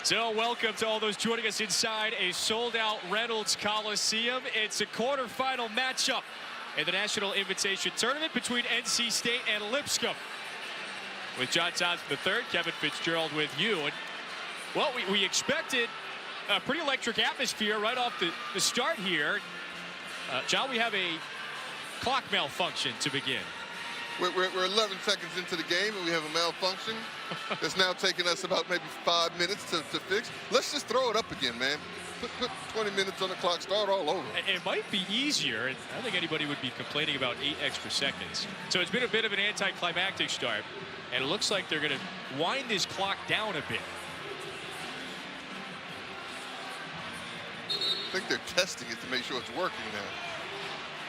So welcome to all those joining us inside a sold-out Reynolds Coliseum. It's a quarterfinal matchup in the National Invitation Tournament between NC State and Lipscomb. With John Thompson III, Kevin Fitzgerald with you. And, well, we expected a pretty electric atmosphere right off the start here. John, we have a clock malfunction to begin. We're 11 seconds into the game, and we have a malfunction that's now taking us about maybe 5 minutes to fix. Let's just throw it up again, man. Put 20 minutes on the clock, start all over. It might be easier. I don't think anybody would be complaining about 8 extra seconds. So it's been a bit of an anticlimactic start, and it looks like they're going to wind this clock down a bit. I think they're testing it to make sure it's working now.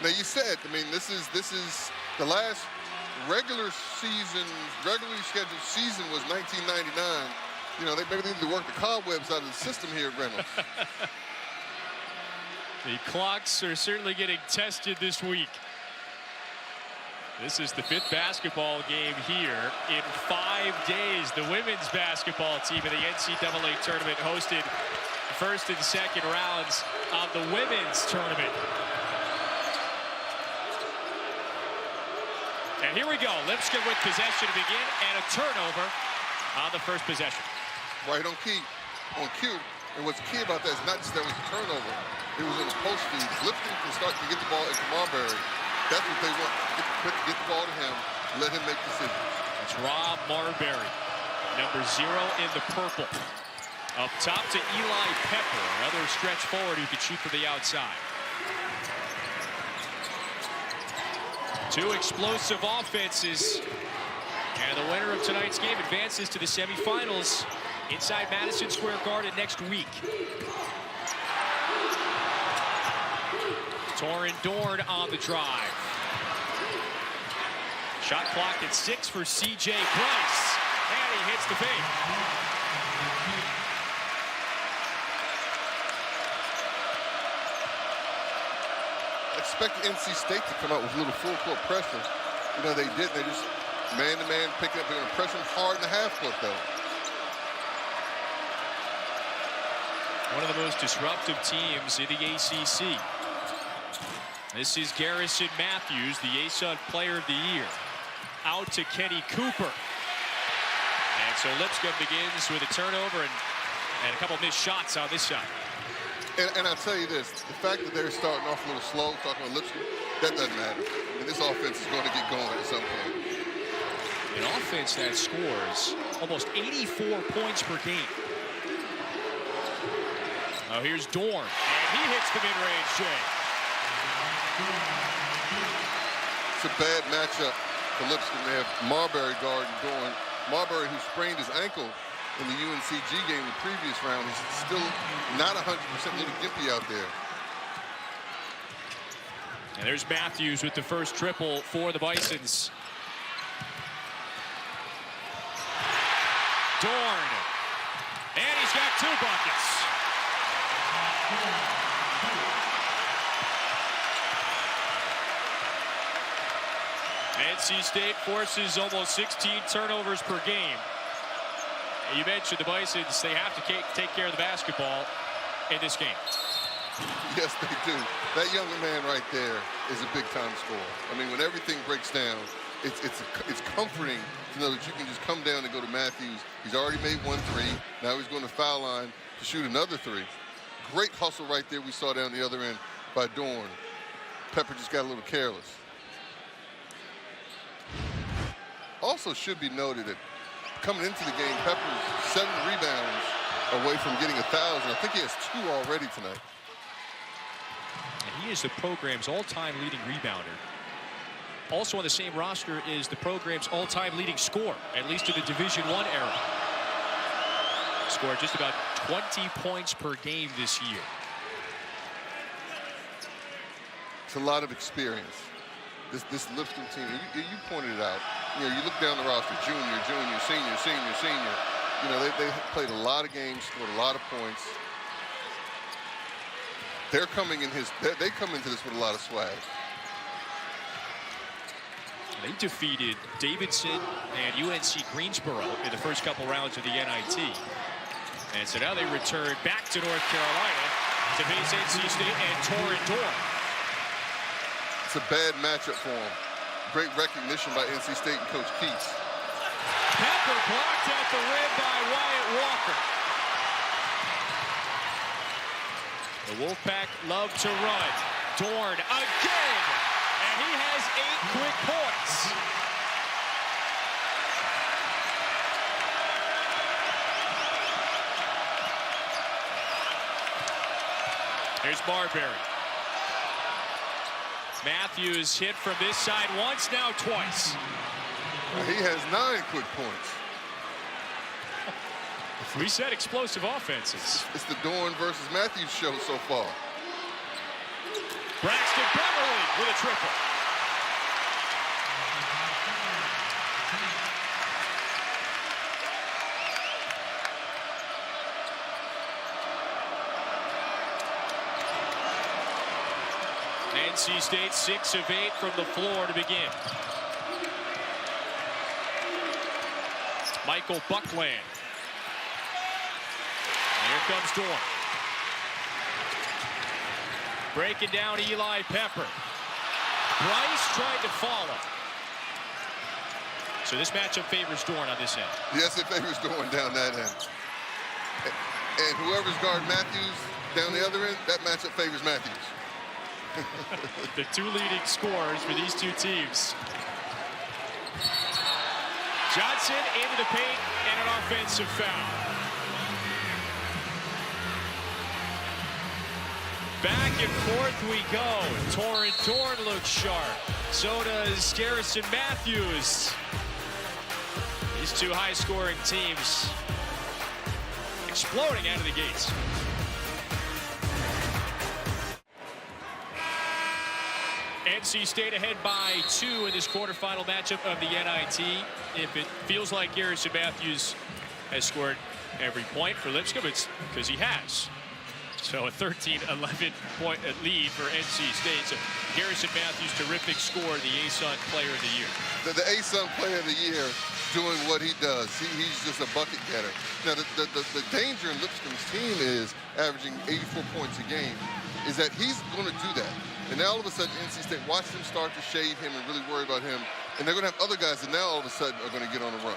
Now, you said, I mean, this is the last regularly scheduled season was 1999. You know, maybe they need to work the cobwebs out of the system here at Reynolds. The clocks are certainly getting tested this week. This is the 5th basketball game here in 5 days. The women's basketball team in the NCAA tournament hosted first and second rounds of the women's tournament. And here we go. Lipscomb with possession to begin, and a turnover on the first possession. Right on key, on cue. And what's key about that is not just that it was a turnover, it was in the post feed. Lipscomb can start to get the ball into Marbury. That's what they want. Get the ball to him, let him make decisions. It's Rob Marbury, number 0 in the purple. Up top to Eli Pepper, another stretch forward who can shoot from the outside. 2 explosive offenses. And the winner of tonight's game advances to the semifinals inside Madison Square Garden next week. Torrin Dorn on the drive. Shot clock at 6 for C.J. Price. And he hits the fade. Expect NC State to come out with a little full court pressure. You know, they did. They just man-to-man picking up. They're going to press them hard in the half court, though. One of the most disruptive teams in the ACC. This is Garrison Matthews, the ASUN Player of the Year. Out to Kenny Cooper. And so Lipscomb begins with a turnover and a couple missed shots on this side. And I'll tell you this, the fact that they're starting off a little slow, talking about Lipscomb, that doesn't matter. And this offense is going to get going at some point. An offense that scores almost 84 points per game. Oh, here's Dorn, and he hits the mid-range J. It's a bad matchup for Lipscomb. They have Marbury guarding Dorn. Marbury, who sprained his ankle in the UNCG game the previous round, is still not 100% little gimpy out there. And there's Matthews with the first triple for the Bisons. Dorn. And he's got 2 buckets. NC State forces almost 16 turnovers per game. You mentioned the Bisons, they have to take care of the basketball in this game. Yes, they do. That younger man right there is a big-time scorer. I mean, when everything breaks down, it's comforting to know that you can just come down and go to Matthews. He's already made 1 3. Now he's going to foul line to shoot another 3. Great hustle right there we saw down the other end by Dorn. Pepper just got a little careless. Also should be noted that coming into the game, Pepper's 7 rebounds away from getting 1,000. I think he has 2 already tonight. And he is the program's all-time leading rebounder. Also on the same roster is the program's all-time leading scorer, at least in the Division I era. Scored just about 20 points per game this year. It's a lot of experience. This Lipscomb team, you pointed it out. You know, you look down the roster, junior, senior. You know, they played a lot of games, scored a lot of points. They're coming in they come into this with a lot of swag. They defeated Davidson and UNC Greensboro in the first couple rounds of the NIT. And so now they return back to North Carolina to face NC State and Dorn. It's a bad matchup for him. Great recognition by NC State and Coach Qtrs. Pepper blocked at the rim by Wyatt Walker. The Wolfpack love to run. Dorn again, and he has 8 quick points. Here's Marbury. Matthews hit from this side once, now twice. He has 9 quick points. We said explosive offenses. It's the Dorn versus Matthews show so far. Braxton Beverly with a triple. NC State 6 of 8 from the floor to begin. Michael Buckland. Here comes Dorn. Breaking down Eli Pepper. Bryce tried to follow. So this matchup favors Dorn on this end. Yes, it favors Dorn down that end. And whoever's guarding Matthews down the other end, that matchup favors Matthews. The 2 leading scorers for these 2 teams. Johnson into the paint and an offensive foul. Back and forth we go. Dorn looks sharp. So does Garrison Matthews. These 2 high-scoring teams exploding out of the gates. NC State ahead by 2 in this quarterfinal matchup of the NIT. If it feels like Garrison Matthews has scored every point for Lipscomb, it's because he has. So a 13-11 point lead for NC State. So Garrison Matthews, terrific score, the ASUN Player of the Year. The ASUN Player of the Year doing what he does. He's just a bucket getter. Now, the danger in Lipscomb's team is averaging 84 points a game, is that he's going to do that. And now all of a sudden, NC State, watch them start to shade him and really worry about him. And they're going to have other guys that now all of a sudden are going to get on a run.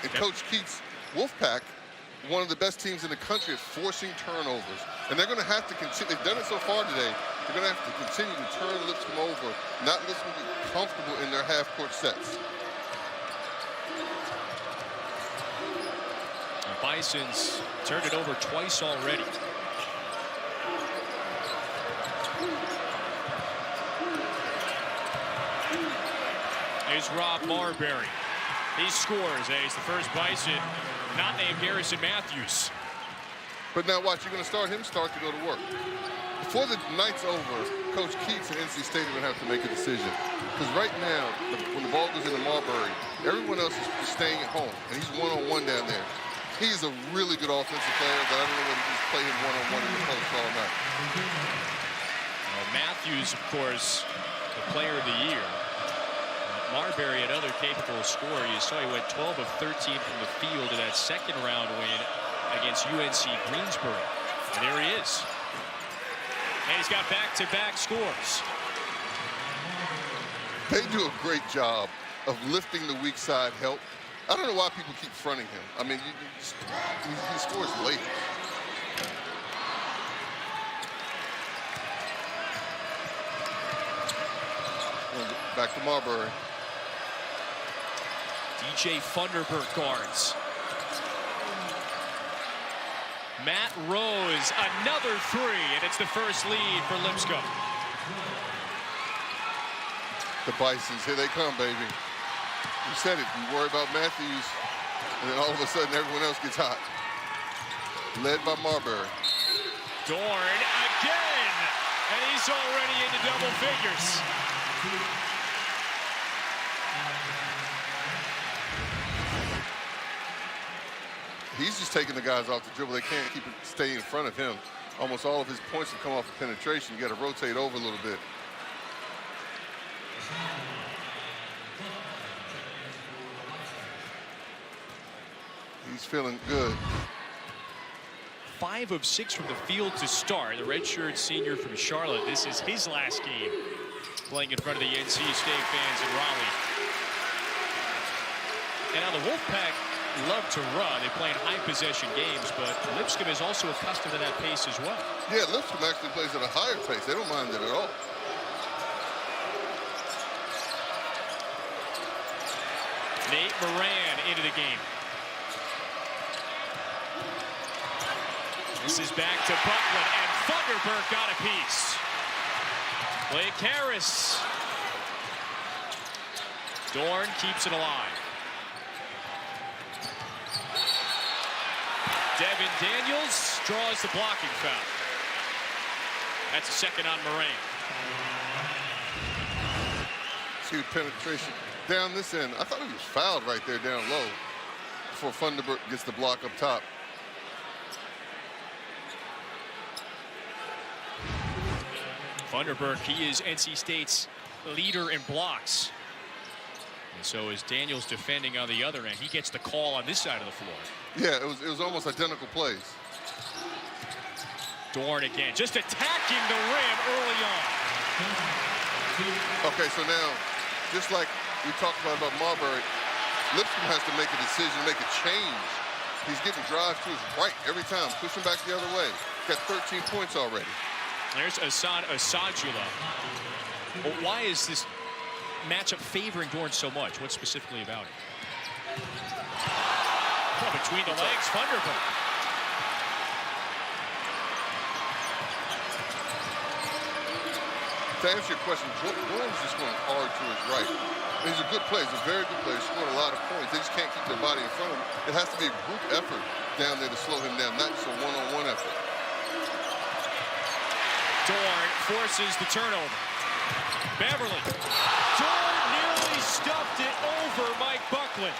And Coach Qtrs' Wolfpack, one of the best teams in the country at forcing turnovers. And they're going to have to continue. They've done it so far today. They're going to have to continue to turn Lipscomb over, not let them get comfortable in their half-court sets. The Bisons turned it over twice already. Here's Rob Marbury. He scores. He's the first Bison not named Garrison Matthews. But now watch, you're going to start him to go to work. Before the night's over, Coach Qtrs and NC State are going to have to make a decision. Because right now, when the ball goes into Marbury, everyone else is staying at home. And he's one-on-one down there. He's a really good offensive player, but I don't know whether you just play him one-on-one in the post all night. Well, Matthews, of course, the Player of the Year. Marbury, another capable scorer. You saw he went 12 of 13 from the field in that second round win against UNC Greensboro. And there he is. And he's got back-to-back scores. They do a great job of lifting the weak side help. I don't know why people keep fronting him. I mean, he scores late. Back to Marbury. DJ Funderburk guards. Matt Rose, another 3, and it's the first lead for Lipscomb. The Bisons, here they come, baby. You said it, you worry about Matthews, and then all of a sudden everyone else gets hot. Led by Marbury. Dorn again, and he's already into double figures. He's just taking the guys off the dribble. They can't stay in front of him. Almost all of his points have come off of penetration. You got to rotate over a little bit. He's feeling good. 5 of 6 from the field to start. The redshirt senior from Charlotte. This is his last game playing in front of the NC State fans in Raleigh. And now the Wolfpack love to run. They play in high possession games, but Lipscomb is also accustomed to that pace as well. Yeah, Lipscomb actually plays at a higher pace. They don't mind it at all. Nate Moran into the game. This is back to Buckland, and Thunderbird got a piece. Play Qtrs. Dorn keeps it alive. Devin Daniels draws the blocking foul. That's a second on Moran. See the penetration down this end. I thought he was fouled right there down low before Thunderbird gets the block up top. Thunderbird, he is NC State's leader in blocks. And so is Daniels defending on the other end. He gets the call on this side of the floor. Yeah, it was almost identical plays. Dorn again, just attacking the rim early on. Okay, so now, just like we talked about Marbury, Lipscomb has to make a decision, make a change. He's getting drives to his right every time, pushing back the other way. Got 13 points already. There's Assad Asadula. Well, why is this matchup favoring Dorn so much? What specifically about it? Oh, between the legs, Thunderbird. To answer your question, Dorn's just going hard to his right. He's a good player. He's a very good player. He's scored a lot of points. They just can't keep their body in front of him. It has to be a group effort down there to slow him down, not just a one-on-one effort. Dorn forces the turnover. Beverly. Dorn nearly stuffed it over Mike Buckland.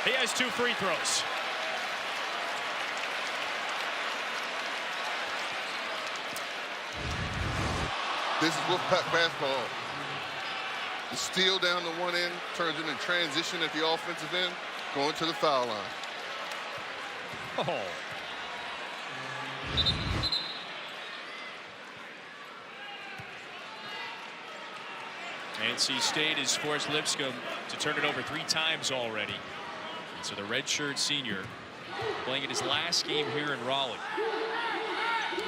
He has 2 free throws. This is Wolfpack basketball. The steal down the one end turns into transition at the offensive end, going to the foul line. Oh. NC State has forced Lipscomb to turn it over 3 times already. And so the redshirt senior playing in his last game here in Raleigh.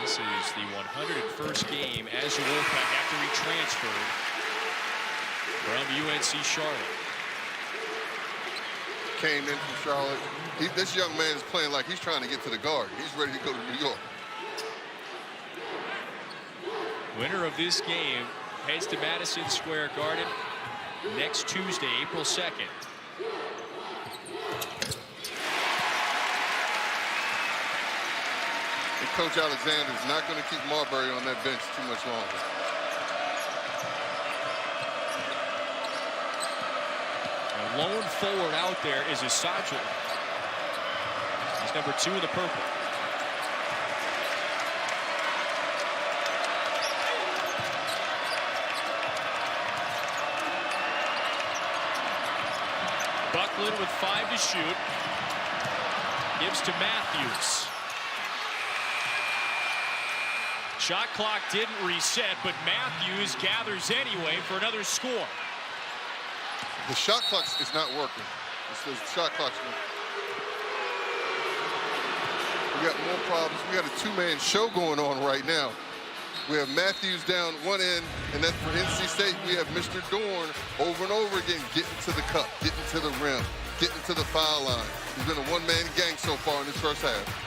This is the 101st game as a Wolfpack after he transferred from UNC Charlotte. Came in from Charlotte. This young man is playing like he's trying to get to the guard. He's ready to go to New York. Winner of this game heads to Madison Square Garden next Tuesday, April 2nd. And Coach Alexander is not going to keep Marbury on that bench too much longer. The lone forward out there is Asadula. He's number 2 in the purple. Buckland with 5 to shoot. Gives to Matthews. Shot clock didn't reset, but Matthews gathers anyway for another score. The shot clock is not working. The shot clock's not. We got more problems. We got a 2-man show going on right now. We have Matthews down one end, and then for NC State, we have Mr. Dorn over and over again, getting to the cup, getting to the rim, getting to the foul line. He's been a one-man gang so far in this first half.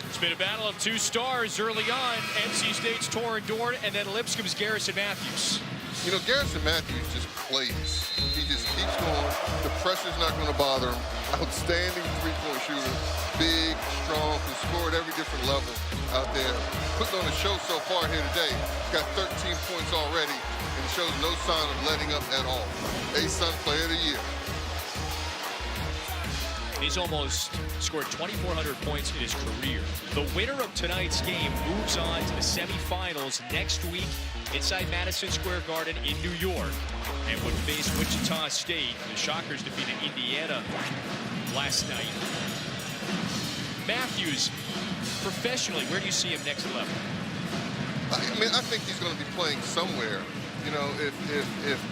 It's been a battle of 2 stars early on. NC State's Dorn, and then Lipscomb's Garrison Matthews. You know, Garrison Matthews just plays. He just keeps going. The pressure's not going to bother him. Outstanding 3-point shooter. Big, strong, can score at every different level out there. Putting on a show so far here today. He's got 13 points already and shows no sign of letting up at all. A-Sun Player of the Year. He's almost scored 2,400 points in his career. The winner of tonight's game moves on to the semifinals next week inside Madison Square Garden in New York and would face Wichita State. The Shockers defeated Indiana last night. Matthews, professionally, where do you see him next level? I mean, I think he's going to be playing somewhere. You know, if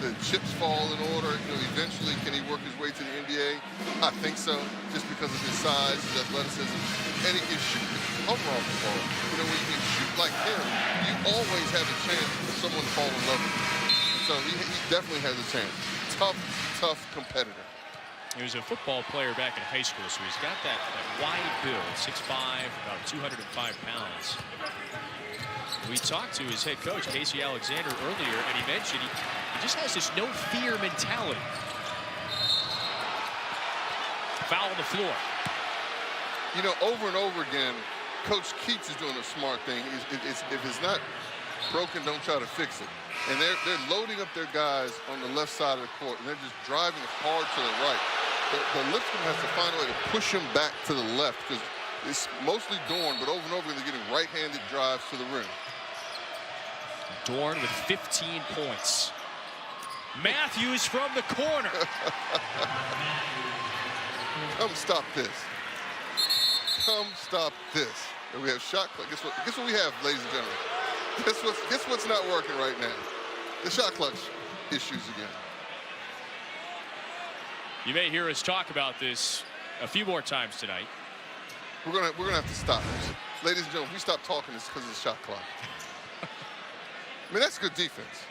the chips fall in order, you know, eventually can he work his way to the NBA? I think so, just because of his size, his athleticism, and he can shoot the cover off the ball. You know, when you can shoot like him, you always have a chance for someone to fall in love with you. So he definitely has a chance. Tough competitor. He was a football player back in high school, so he's got that wide build, 6'5", about 205 pounds. We talked to his head coach, Casey Alexander, earlier, and he mentioned he just has this no-fear mentality. Foul on the floor. You know, over and over again, Coach Qtrs is doing a smart thing. If it's not broken, don't try to fix it. And they're loading up their guys on the left side of the court, and they're just driving hard to the right. The Lipscomb has to find a way to push him back to the left, because it's mostly Dorn, but over and over they're getting right-handed drives to the rim. Dorn with 15 points. Matthews from the corner. Come stop this. Come stop this. And we have shot clock. Guess what we have, ladies and gentlemen? Guess what's not working right now? The shot clock issues again. You may hear us talk about this a few more times tonight. We're gonna have to stop this. Ladies and gentlemen, if we stop talking, it's because of the shot clock. I mean, that's good defense.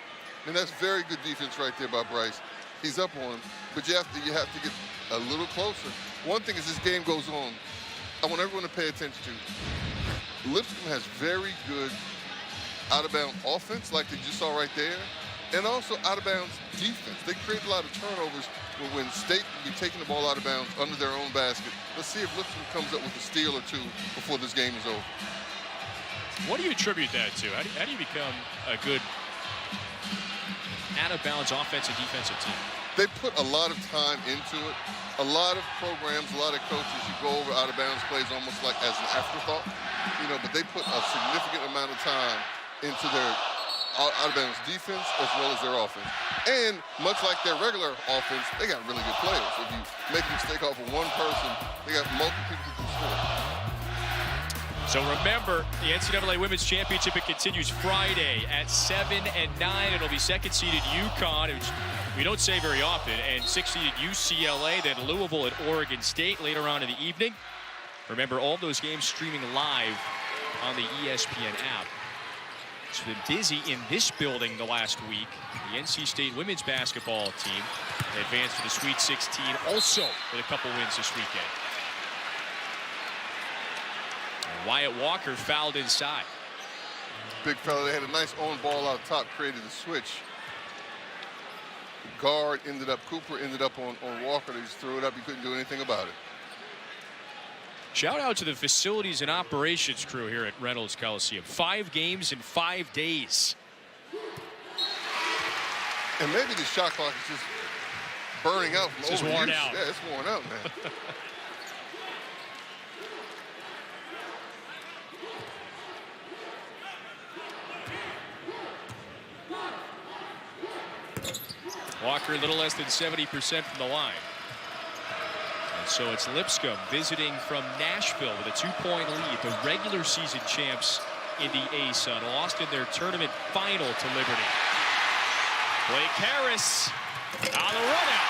I mean, that's very good defense right there by Bryce. He's up on him, but you have to get a little closer. One thing as this game goes on, I want everyone to pay attention to. Lipscomb has very good out-of-bounds offense, like they just saw right there, and also out-of-bounds defense. They create a lot of turnovers when State will be taking the ball out of bounds under their own basket. Let's see if Lipscomb comes up with a steal or two before this game is over. What do you attribute that to? How do you become a good out-of-bounds offensive defensive team? They put a lot of time into it. A lot of programs, a lot of coaches, you go over out-of-bounds plays almost like as an afterthought, you know, but they put a significant amount of time into their out-of-bounds defense as well as their offense. And much like their regular offense, they got really good players. If you make a mistake off of one person, they got multiple people who can score. So remember, the NCAA Women's Championship, it continues Friday at 7 and 9. It'll be second-seeded UConn, which we don't say very often, and 6th-seeded UCLA, then Louisville at Oregon State later on in the evening. Remember, all those games streaming live on the ESPN app. It's been busy in this building the last week. The NC State women's basketball team advanced to the Sweet 16, also with a couple wins this weekend. And Wyatt Walker fouled inside. Big fella, they had a nice on ball out top, created a switch. Guard ended up, Cooper ended up on Walker. They just threw it up. He couldn't do anything about it. Shout out to the facilities and operations crew here at Reynolds Coliseum. 5 games in 5 days. And maybe the shot clock is just burning out from overuse. It's worn out. Yeah, it's worn out, man. Walker a little less than 70% from the line. And so it's Lipscomb visiting from Nashville with a 2-point lead. The regular season champs in the A-Sun lost in their tournament final to Liberty. Blake Harris on the run out.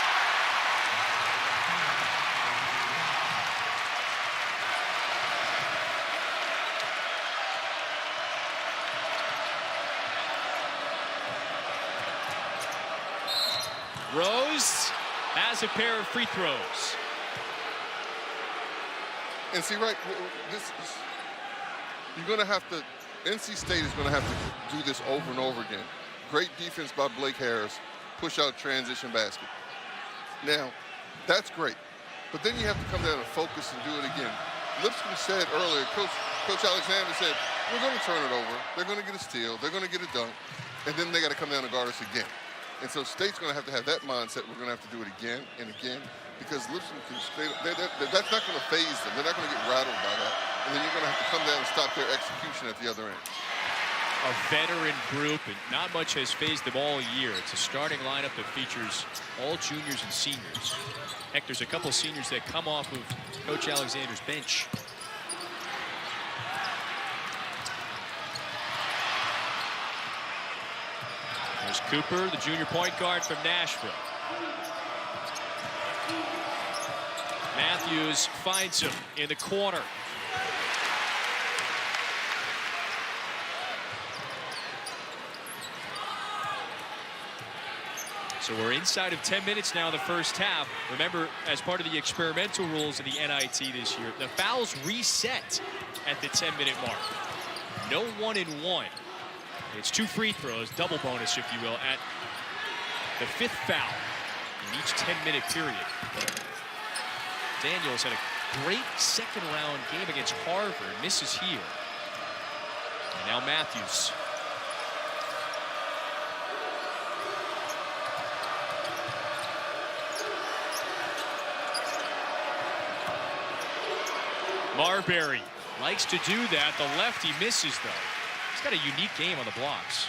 Rose has a pair of free throws. And see, right, you're going to have to, NC State is going to have to do this over and over again. Great defense by Blake Harris, push out transition basket. Now, that's great, but then you have to come down and focus and do it again. Lipscomb said earlier, Coach Alexander said, we're going to turn it over. They're going to get a steal. They're going to get a dunk. And then they got to come down and guard us again. And so State's going to have that mindset. We're going to have to do it again and again because Lipscomb can. That's not going to phase them. They're not going to get rattled by that. And then you're going to have to come down and stop their execution at the other end. A veteran group, and not much has phased them all year. It's a starting lineup that features all juniors and seniors. Heck, there's a couple seniors that come off of Coach Alexander's bench. There's Cooper, the junior point guard from Nashville. Matthews finds him in the corner. So we're inside of 10 minutes now in the first half. Remember, as part of the experimental rules in the NIT this year, the fouls reset at the 10-minute mark. No 1-and-1. It's 2 free throws, double bonus, if you will, at the 5th foul in each 10-minute period. Daniels had a great second-round game against Harvard, misses here. And now Matthews. Marbury likes to do that. The lefty misses, though. He's got a unique game on the blocks.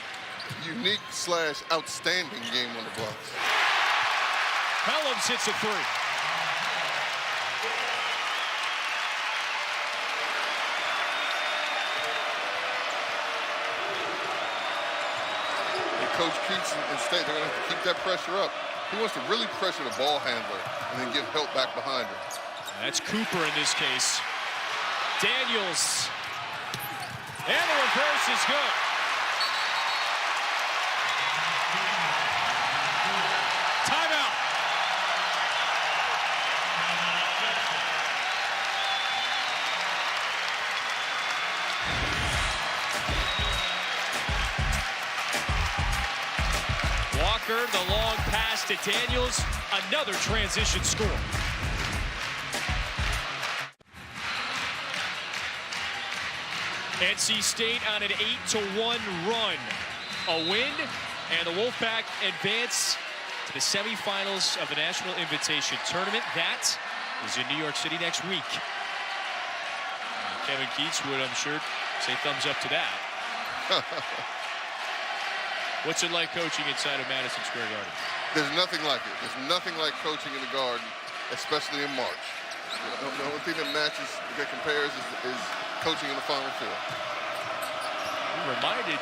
Unique / outstanding game on the blocks. Helms hits a 3. And Coach Qtrs and State, they're going to have to keep that pressure up. He wants to really pressure the ball handler and then give help back behind him. That's Cooper in this case. Daniels. And the reverse is good. Timeout. Walker, the long pass to Daniels. Another transition score. NC State on an 8-1 run. A win, and the Wolfpack advance to the semifinals of the National Invitation Tournament. That is in New York City next week. Kevin Keats would, I'm sure, say thumbs up to that. What's it like coaching inside of Madison Square Garden? There's nothing like it. There's nothing like coaching in the Garden, especially in March. The only thing that compares is coaching in the Final Four. We reminded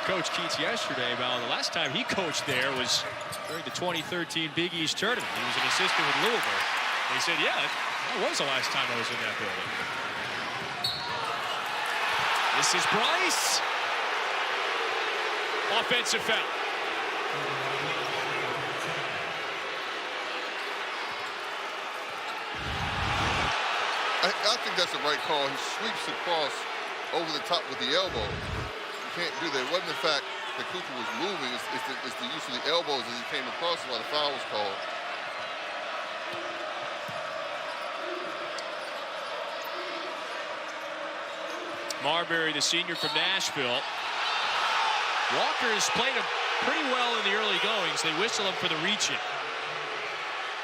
Coach Keats yesterday about the last time he coached there was during the 2013 Big East tournament. He was an assistant with Louisville. And he said, yeah, that was the last time I was in that building. This is Bryce. Offensive foul. I think that's the right call. He sweeps across over the top with the elbow. You can't do that. It wasn't the fact that Cooper was moving. It's the use of the elbows as he came across while the foul was called. Marbury, the senior from Nashville. Walker has played him pretty well in the early goings. They whistle him for the reach-in.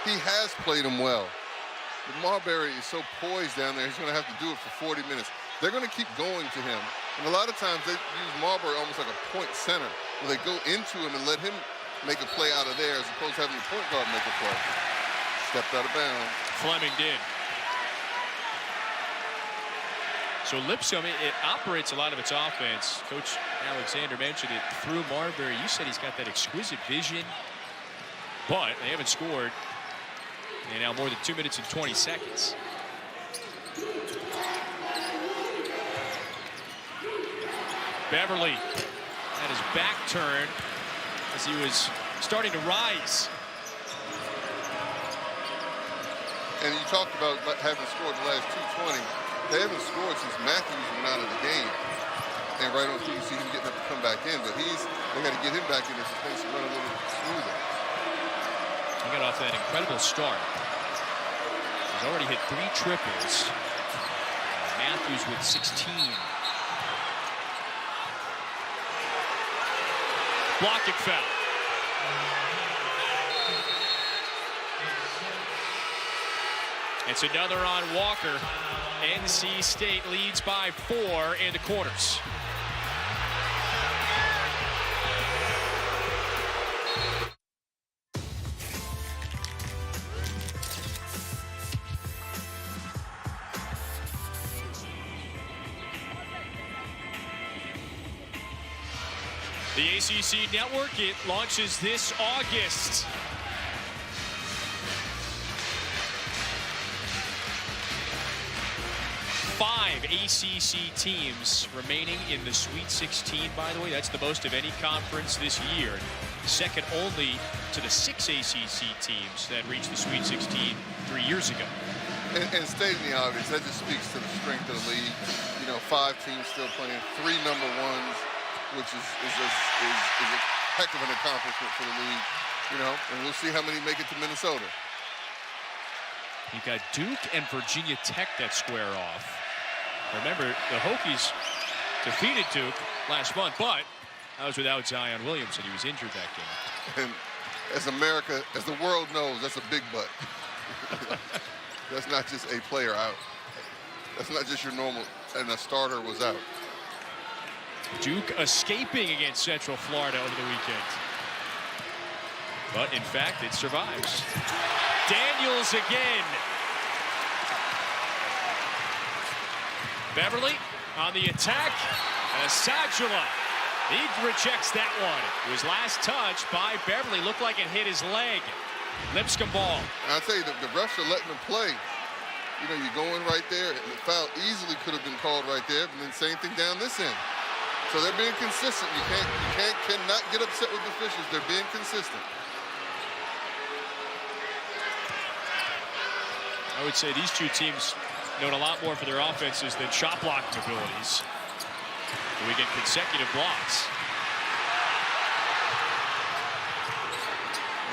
He has played him well. But Marbury is so poised down there, he's going to have to do it for 40 minutes. They're going to keep going to him. And a lot of times they use Marbury almost like a point center, where they go into him and let him make a play out of there as opposed to having the point guard make a play. Stepped out of bounds. Fleming did. So Lipscomb, it operates a lot of its offense. Coach Alexander mentioned it through Marbury. You said he's got that exquisite vision, but they haven't scored in now more than 2 minutes and 20 seconds. Beverly had his back turned as he was starting to rise. And you talked about having scored the last 220. They haven't scored since Matthews went out of the game. And right on through, you see him getting up to come back in. But they got to get him back in as things run a little smoother. He got off that incredible start. He's already hit 3 triples. Matthews with 16. Blocking foul. It's another on Walker. NC State leads by 4 in the quarters. The ACC Network, it launches this August. Five ACC teams remaining in the Sweet 16, by the way. That's the most of any conference this year. Second only to the 6 ACC teams that reached the Sweet 16 3 years ago. And stating the obvious, that just speaks to the strength of the league. You know, 5 teams still playing, 3 number ones, which is a heck of an accomplishment for the league. You know, and we'll see how many make it to Minnesota. You got Duke and Virginia Tech that square off. Remember, the Hokies defeated Duke last month, but that was without Zion Williamson. He was injured that game. And as America, as the world knows, that's a big but. That's not just a player out. That's not just your normal, and a starter was out. Duke escaping against Central Florida over the weekend. But in fact, it survives. Daniels again. Beverly on the attack. Sajula. He rejects that one. It was last touch by Beverly. Looked like it hit his leg. Lipscomb ball. I'll tell you, the refs are letting him play. You know, you go in right there, and the foul easily could have been called right there, and then same thing down this end. So they're being consistent. You cannot get upset with the officials. They're being consistent. I would say these two teams known a lot more for their offenses than shot blocking abilities. We get consecutive blocks.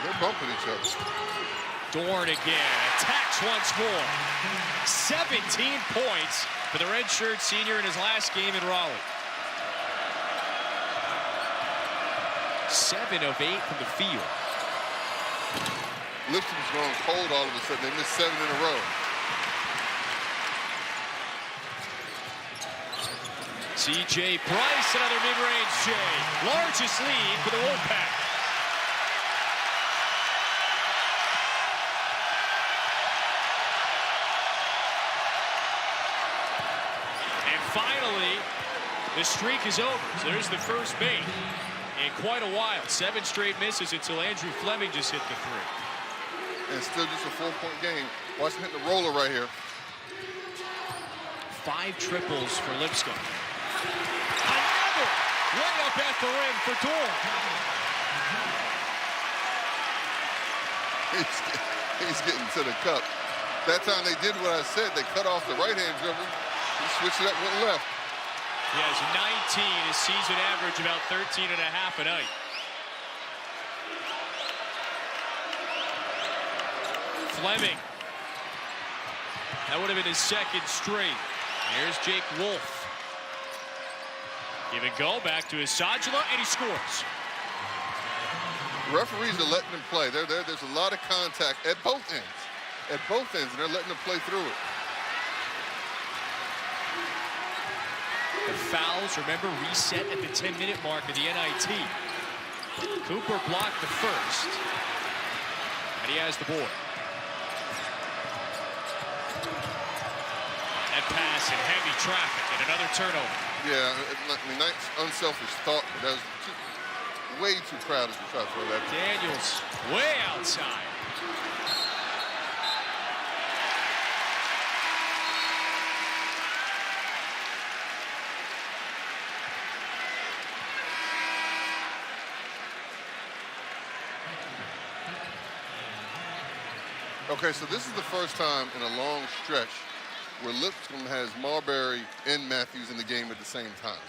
They're bumping each other. Dorn again, attacks once more. 17 points for the redshirt senior in his last game in Raleigh. 7 of 8 from the field. Lipscomb's gone cold all of a sudden. They missed 7 in a row. C.J. Price, another mid-range J. Largest lead for the Wolfpack. And finally, the streak is over. So there's the first bait in quite a while. 7 straight misses until Andrew Fleming just hit the 3. And still just a 4-point game. Watch him hit the roller right here. 5 triples for Lipscomb. Another way up at the rim for Dorn. He's getting to the cup. That time they did what I said. They cut off the right-hand dribble. He switched it up, went left. He has 19, his season average about 13 and a half a night. Fleming. That would have been his second straight. Here's Jake Wolf. Give and go back to his Sajula, and he scores. The referees are letting them play. There's a lot of contact at both ends. At both ends, and they're letting them play through it. The fouls, remember, reset at the 10-minute mark of the NIT. Cooper blocked the first, and he has the board. That pass in heavy traffic and another turnover. Yeah, I mean, that's unselfish thought, but that was way too crowded to try to throw that. Daniels way outside. Okay, so this is the first time in a long stretch where Lipscomb has Marbury and Matthews in the game at the same time.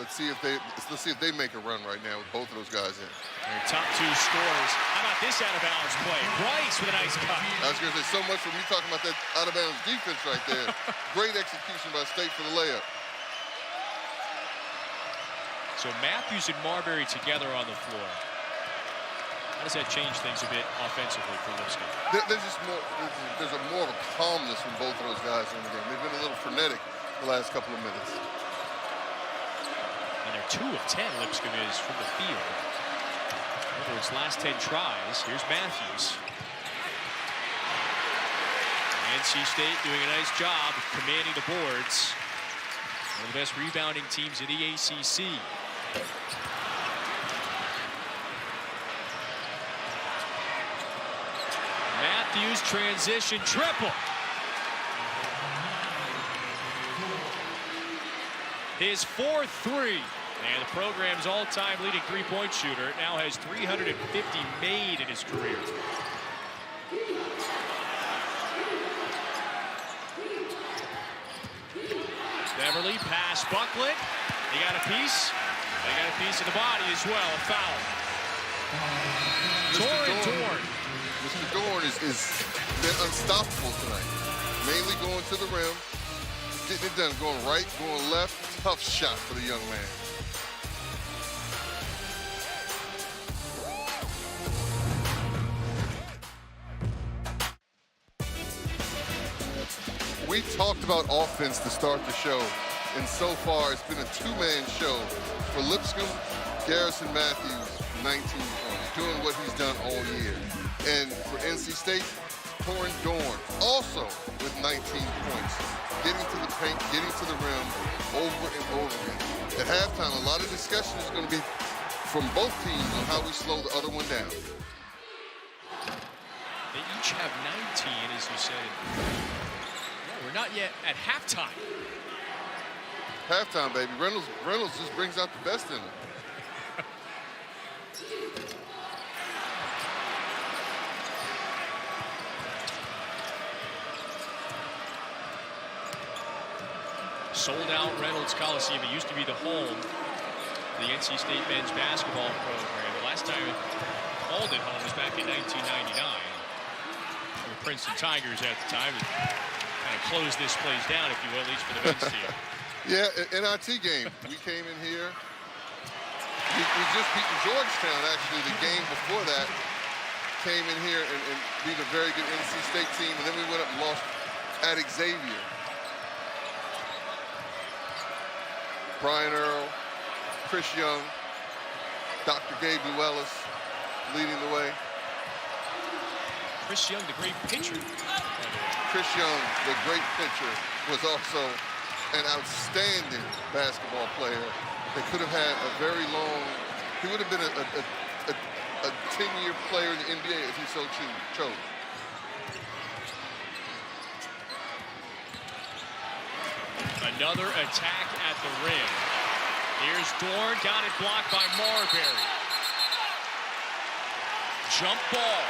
Let's see if they make a run right now with both of those guys in. Their top 2 scorers. How about this out-of-bounds play? Bryce with a nice cut. I was going to say so much for me talking about that out-of-bounds defense right there. Great execution by State for the layup. So Matthews and Marbury together on the floor. How does that change things a bit offensively for Lipscomb? There's just more. There's a more of a calmness from both of those guys in the game. They've been a little frenetic the last couple of minutes. And they're 2 of 10. Lipscomb is from the field over its last 10 tries. Here's Matthews. NC State doing a nice job of commanding the boards. One of the best rebounding teams in the ACC. Matthews transition triple. His 4th 3. And the program's all-time leading three-point shooter now has 350 made in his career. Beverly pass Buckland. They got a piece. They got a piece of the body as well. A foul. Dorn. Mr. Dorn is been unstoppable tonight. Mainly going to the rim, getting it done, going right, going left. Tough shot for the young man. We talked about offense to start the show, and so far it's been a 2-man show for Lipscomb. Garrison Matthews, 19 points, doing what he's done all year. And for NC State, Dorn, also with 19 points, getting to the paint, getting to the rim over and over again. At halftime, a lot of discussion is going to be from both teams on how we slow the other one down. They each have 19, as you said. We're not yet at halftime. Halftime, baby. Reynolds just brings out the best in it. Sold out Reynolds Coliseum. It used to be the home of the NC State men's basketball program. The last time it called it home was back in 1999. The Princeton Tigers at the time. Kind of closed this place down, if you will, at least for the men's team. Yeah, NIT game. We came in here. We just beat Georgetown, actually, the game before that. Came in here and beat a very good NC State team, and then we went up and lost at Xavier. Brian Earl, Chris Young, Dr. Gabe Llewellyn leading the way. Chris Young, the great pitcher. Chris Young, the great pitcher, was also an outstanding basketball player. They could have had a very long, he would have been a 10-year player in the NBA if he so chose. Another attack at the rim. Here's Dorn, got it blocked by Marbury. Jump ball.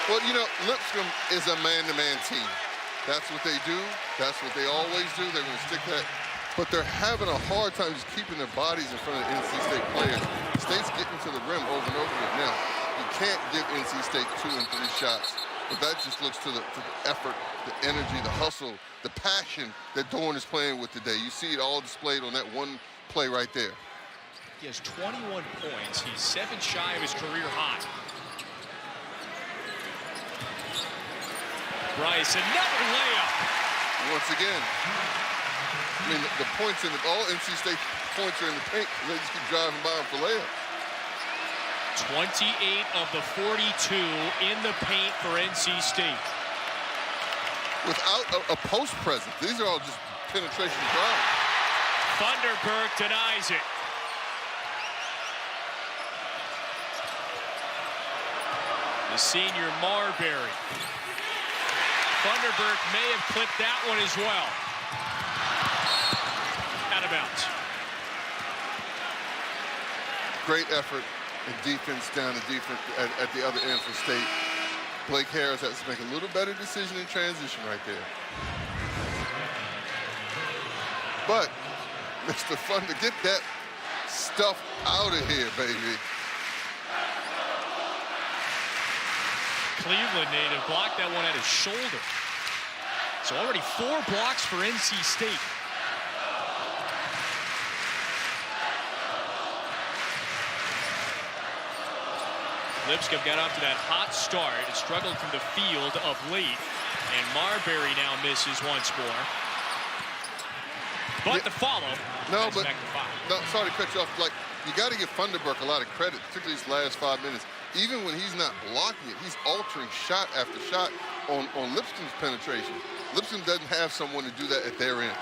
Well, you know, Lipscomb is a man-to-man team. That's what they do. That's what they always do. They're going to stick that. But they're having a hard time just keeping their bodies in front of NC State players. State's getting to the rim over and over again. Now, you can't give NC State 2 and 3 shots, but that just looks to the effort, the energy, the hustle, the passion that Dorn is playing with today. You see it all displayed on that one play right there. He has 21 points. He's 7 shy of his career high. Bryce, another layup. Once again, I mean, the points in all NC State points are in the paint. They just keep driving by them for layups. 28 of the 42 in the paint for NC State. Without a post presence. These are all just penetration drives. Thunderberg denies it. The senior Marbury. Thunderberg may have clipped that one as well. Out of bounds. Great effort and defense down the defense at the other end for State. Blake Harris has to make a little better decision in transition right there. But Mr. Thunder, get that stuff out of here, baby. Cleveland native blocked that one at his shoulder. So already 4 blocks for NC State. Lipscomb got off to that hot start. It struggled from the field of late. And Marbury now misses once more. But the follow. No, but back to five. no, sorry to cut you off. Like, you got to give Funderburk a lot of credit, particularly these last 5 minutes. Even when he's not blocking it, he's altering shot after shot on Lipscomb's penetration. Lipscomb doesn't have someone to do that at their end.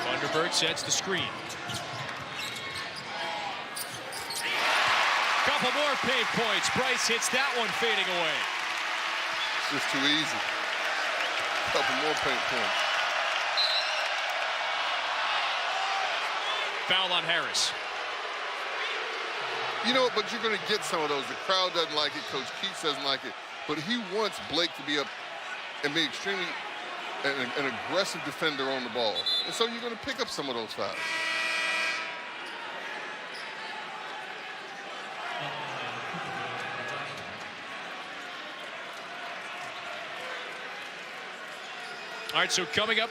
Funderburk sets the screen. Couple more paint points. Bryce hits that one fading away. It's just too easy. Couple more paint points. Foul on Harris. You know what, but you're going to get some of those. The crowd doesn't like it. Coach Qtrs doesn't like it. But he wants Blake to be up and be extremely an aggressive defender on the ball. And so you're going to pick up some of those fouls. All right, so coming up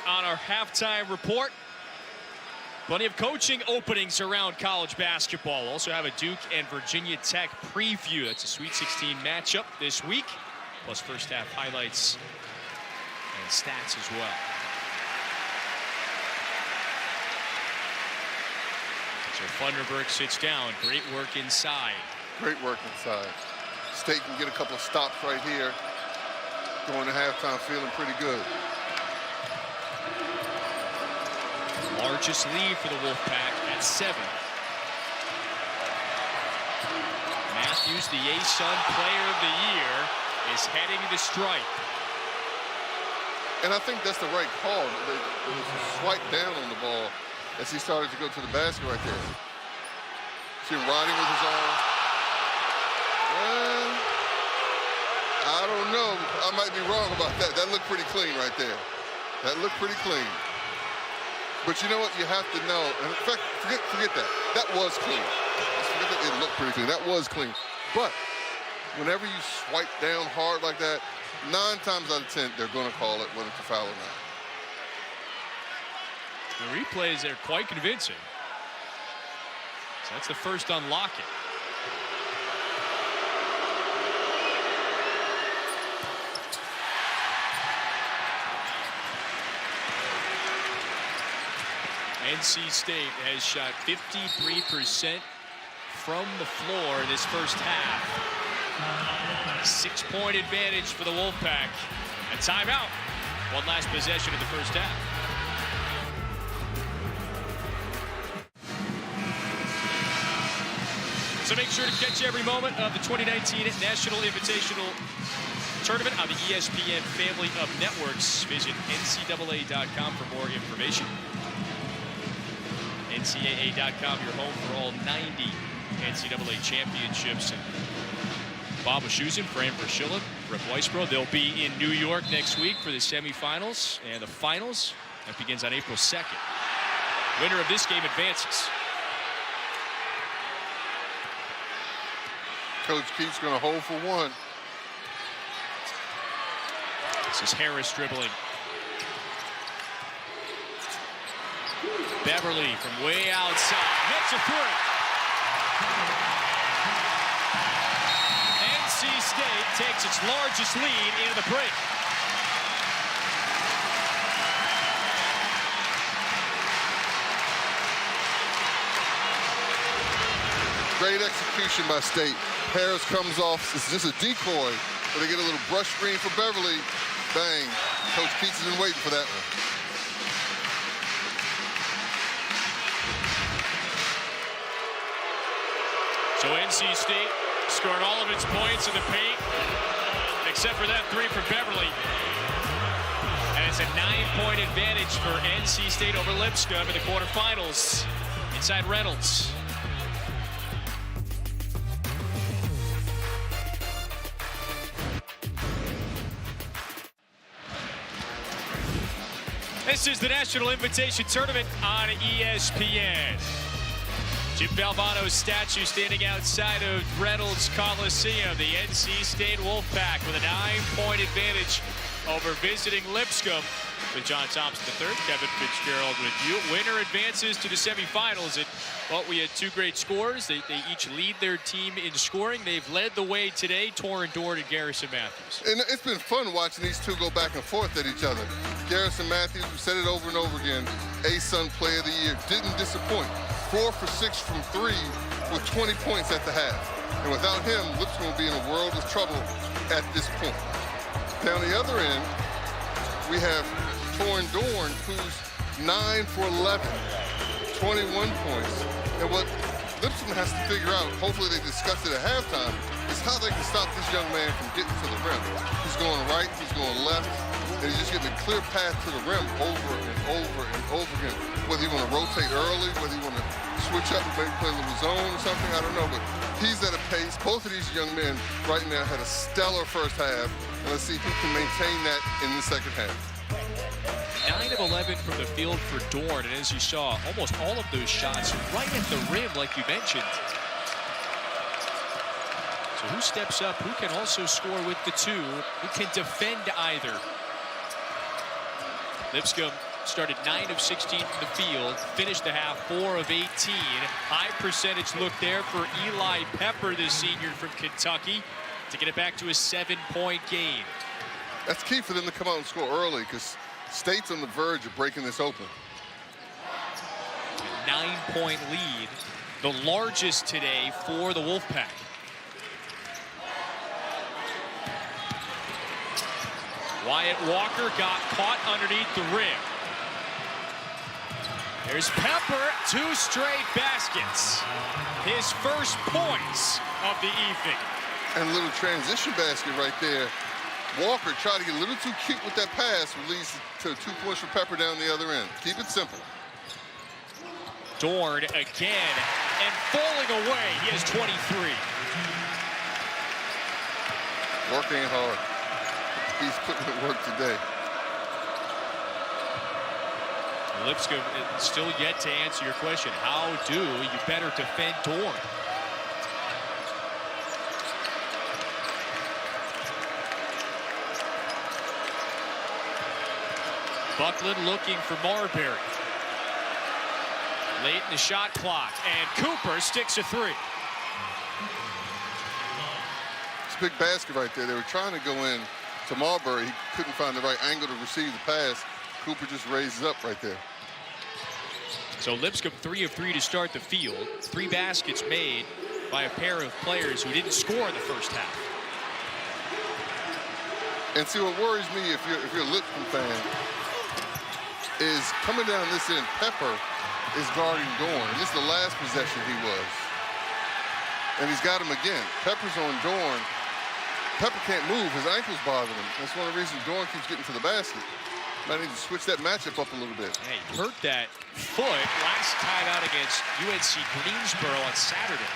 on our halftime report, plenty of coaching openings around college basketball. We'll also have a Duke and Virginia Tech preview. That's a Sweet 16 matchup this week, plus first half highlights and stats as well. So Funderburk sits down. Great work inside. Great work inside. State can get a couple of stops right here. Going to halftime feeling pretty good. Largest lead for the Wolfpack at 7. Matthews, the ASUN Player of the Year, is heading the stripe. And I think that's the right call. There was a swipe down on the ball as he started to go to the basket right there. See him riding with his arm. I don't know. I might be wrong about that. That looked pretty clean right there. That looked pretty clean. But you know what? You have to know. In fact, forget that. That was clean. Let's forget that it looked pretty clean. That was clean. But whenever you swipe down hard like that, 9 times out of 10, they're going to call it whether it's a foul or not. The replays are quite convincing. So that's the first unlock it. NC State has shot 53% from the floor this first half. 6-point advantage for the Wolfpack. A timeout. One last possession of the first half. So make sure to catch every moment of the 2019 National Invitational Tournament on the ESPN family of networks. Visit ncaa.com for more information. NCAA.com, your home for all 90 NCAA championships. And Bob Wischusen, Fran Verschilla, Rick Weisbro, they'll be in New York next week for the semifinals and the finals. That begins on April 2nd. Winner of this game advances. Coach Qtrs going to hold for one. This is Harris dribbling. Beverly from way outside hits a three. NC State takes its largest lead into the break. Great execution by State. Harris comes off. It's just a decoy, but they get a little brush screen for Beverly. Bang. Coach Qtrs has been waiting for that one. So NC State scored all of its points in the paint, except for that three for Beverly. And it's a 9-point advantage for NC State over Lipscomb in the quarterfinals. Inside Reynolds. This is the National Invitation Tournament on ESPN. Jim Valvano's statue standing outside of Reynolds Coliseum. The NC State Wolfpack with a 9-point advantage over visiting Lipscomb. with John Thompson III. Kevin Fitzgerald with you. Winner advances to the semifinals. And well, we had two great scorers. They each lead their team in scoring. They've led the way today, Dorn and Garrison Matthews. And it's been fun watching these two go back and forth at each other. Garrison Matthews, we said it over and over again, A-Sun Player of the Year, didn't disappoint. 4 for 6 from 3 with 20 points at the half. And without him, Lipscomb will be in a world of trouble at this point. Down the other end, we have Dorn, who's 9 for 11, 21 points. And what Lipscomb has to figure out, hopefully they discussed it at halftime, is how they can stop this young man from getting to the rim. He's going right, he's going left, and he's just getting a clear path to the rim over and over and over again. Whether you want to rotate early, whether you want to switch up and maybe play a little zone or something, I don't know. But he's at a pace. Both of these young men right now had a stellar first half. And let's see who can maintain that in the second half. 9 of 11 from the field for Dorn, and as you saw, almost all of those shots right at the rim, like you mentioned. So who steps up? Who can also score with the two? Who can defend either? Lipscomb started 9 of 16 from the field, finished the half 4 of 18. High percentage look there for Eli Pepper, the senior from Kentucky, to get it back to a 7-point game. That's key for them to come out and score early because State's on the verge of breaking this open. 9-point lead, the largest today for the Wolfpack. Wyatt Walker got caught underneath the rim. There's Pepper, 2 straight baskets. His first points of the evening. And a little transition basket right there. Walker tried to get a little too cute with that pass, which leads to 2 points for Pepper down the other end. Keep it simple. Dorn again, and falling away. He has 23. Work ain't hard. He's putting in work today. Lipscomb still yet to answer your question. How do you better defend Dorn? Buckland looking for Marbury. Late in the shot clock, and Cooper sticks a 3. It's a big basket right there. They were trying to go in to Marbury. He couldn't find the right angle to receive the pass. Cooper just raises up right there. So Lipscomb 3 of 3 to start the field. 3 baskets made by a pair of players who didn't score in the first half. And see, what worries me, if you're a Lipscomb fan, is coming down this end, Pepper is guarding Dorn. And this is the last possession he was. And he's got him again. Pepper's on Dorn. Pepper can't move. His ankle's bothering him. That's one of the reasons Dorn keeps getting to the basket. Might need to switch that matchup up a little bit. Hey, hurt that foot last time out against UNC Greensboro on Saturday.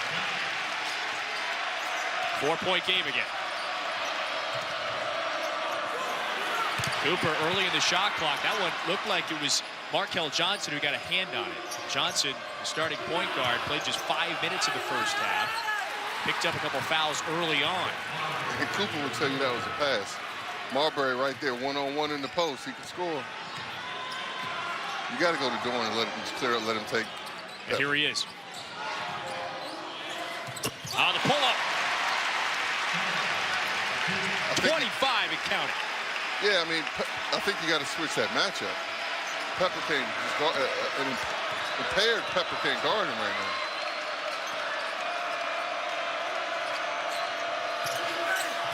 4-point game again. Cooper early in the shot clock. That one looked like it was Markel Johnson who got a hand on it. Johnson, the starting point guard, played just 5 minutes in the first half. Picked up a couple fouls early on. And Cooper will tell you that was a pass. Marbury right there, one-on-one in the post. He can score. You got to go to Dorn and let him clear up, let him take. And here he is. On the pull-up. 25 and counting. Yeah, I mean, I think you got to switch that matchup. Pepper can't just guard, an impaired Pepper can't guard him right now.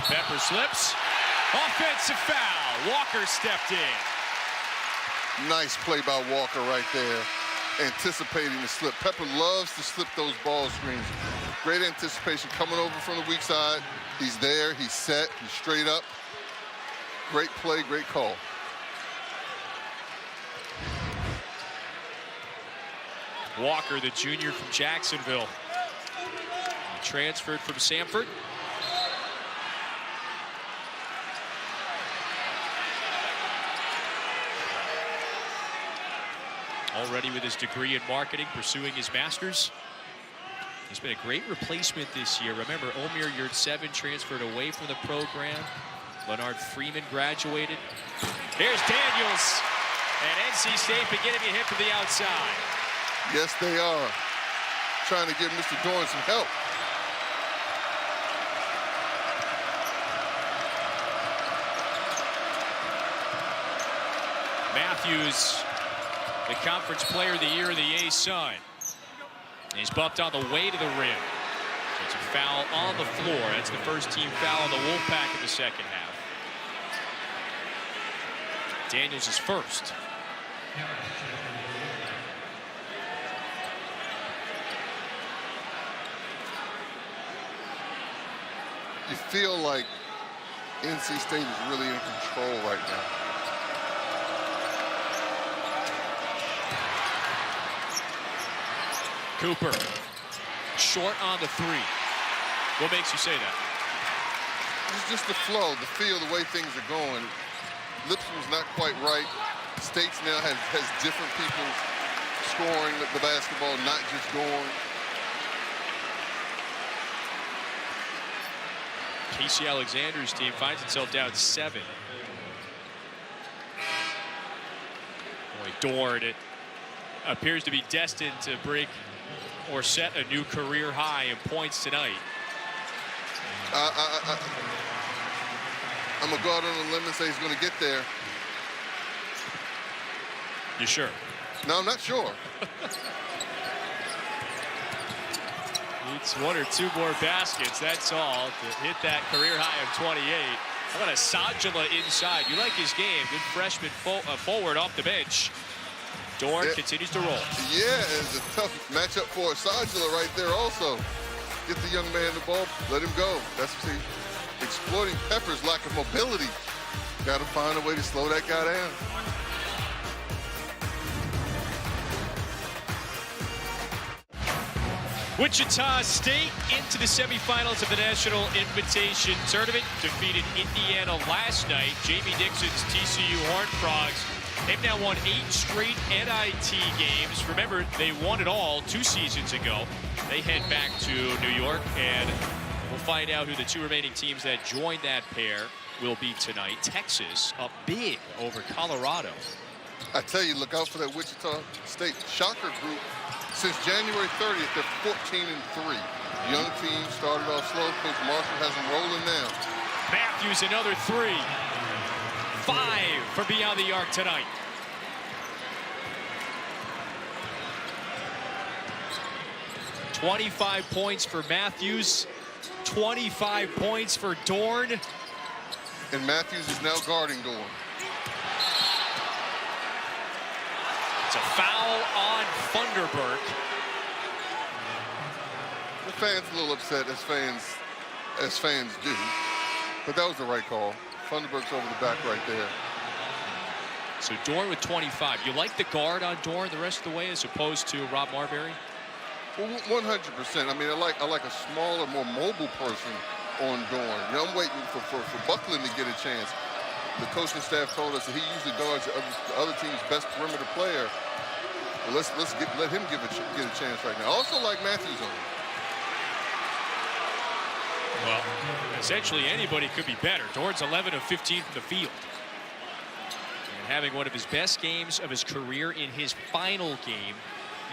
Pepper slips. Offensive foul. Walker stepped in. Nice play by Walker right there, anticipating the slip. Pepper loves to slip those ball screens. Great anticipation coming over from the weak side. He's there, he's set, he's straight up. Great play, great call. Walker, the junior from Jacksonville. He transferred from Samford. Already with his degree in marketing, pursuing his master's. He's been a great replacement this year. Remember, Omer Yurtseven transferred away from the program. Leonard Freeman graduated. Here's Daniels. And NC State beginning to hit from the outside. Yes, they are. Trying to give Mr. Dorn some help. Matthews, the Conference Player of the Year of the A-Sun. He's bumped on the way to the rim. It's a foul on the floor. That's the first team foul on the Wolfpack in the second half. Daniels is first. You feel like NC State is really in control right now. Cooper, short on the three. What makes you say that? It's just the flow, the feel, the way things are going. Lipscomb's not quite right. States now has different people scoring the basketball, not just Dorn. Casey Alexander's team finds itself down 7. Boy, Dorn, it appears to be destined to break or set a new career high in points tonight. I'm gonna go out on a limb and say he's gonna get there. You sure? No, I'm not sure. Needs 1 or 2 more baskets, that's all, to hit that career high of 28. How about a Sajala inside? You like his game. Good freshman forward off the bench. Dorn continues to roll. Yeah, it's a tough matchup for Sajala right there also. Get the young man the ball, let him go. That's what exploiting Pepper's lack of mobility. Got to find a way to slow that guy down. Wichita State into the semifinals of the National Invitation Tournament. Defeated Indiana last night. Jamie Dixon's TCU Horned Frogs. They've now won 8 straight NIT games. Remember, they won it all 2 seasons ago. They head back to New York, and we'll find out who the 2 remaining teams that join that pair will be tonight. Texas up big over Colorado. I tell you, look out for that Wichita State shocker group. Since January 30th, they're 14-3. Young team started off slow. Coach Marshall has them rolling now. Matthews, another 3. 5 from beyond the arc tonight. $25 points for Matthews, 25 points for Dorn. And Matthews is now guarding Dorn. It's a foul on Funderburk. The fans a little upset, as fans do. But that was the right call. Funderburk's over the back right there. So Dorn with 25. You like the guard on Dorn the rest of the way as opposed to Rob Marbury? Well, 100%. I mean, I like a smaller, more mobile person on Dorn. You know, I'm waiting for Buckland to get a chance. The coaching staff told us that he usually guards the other team's best perimeter player. Well, let him get a chance right now. I also like Matthews on him. Well, essentially anybody could be better. Dorn's 11 of 15 from the field. And having one of his best games of his career in his final game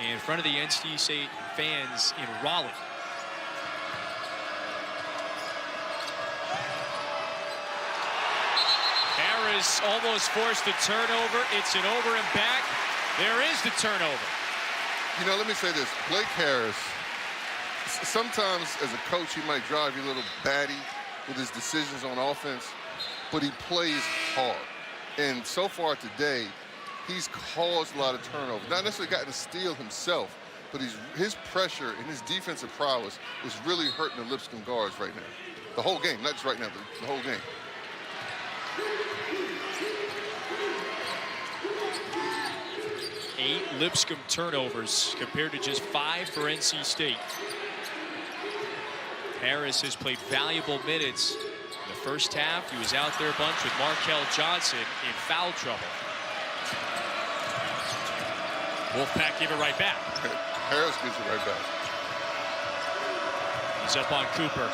in front of the NC State fans in Raleigh. Harris almost forced the turnover. It's an over and back. There is the turnover. You know, let me say this. Blake Harris, sometimes as a coach, he might drive you a little batty with his decisions on offense, but he plays hard. And so far today, he's caused a lot of turnovers. Not necessarily gotten a steal himself, but his pressure and his defensive prowess is really hurting the Lipscomb guards right now. The whole game, not just right now, the whole game. Eight Lipscomb turnovers compared to just 5 for NC State. Harris has played valuable minutes. In the first half, he was out there a bunch with Markel Johnson in foul trouble. Wolfpack give it right back. Harris gives it right back. He's up on Cooper.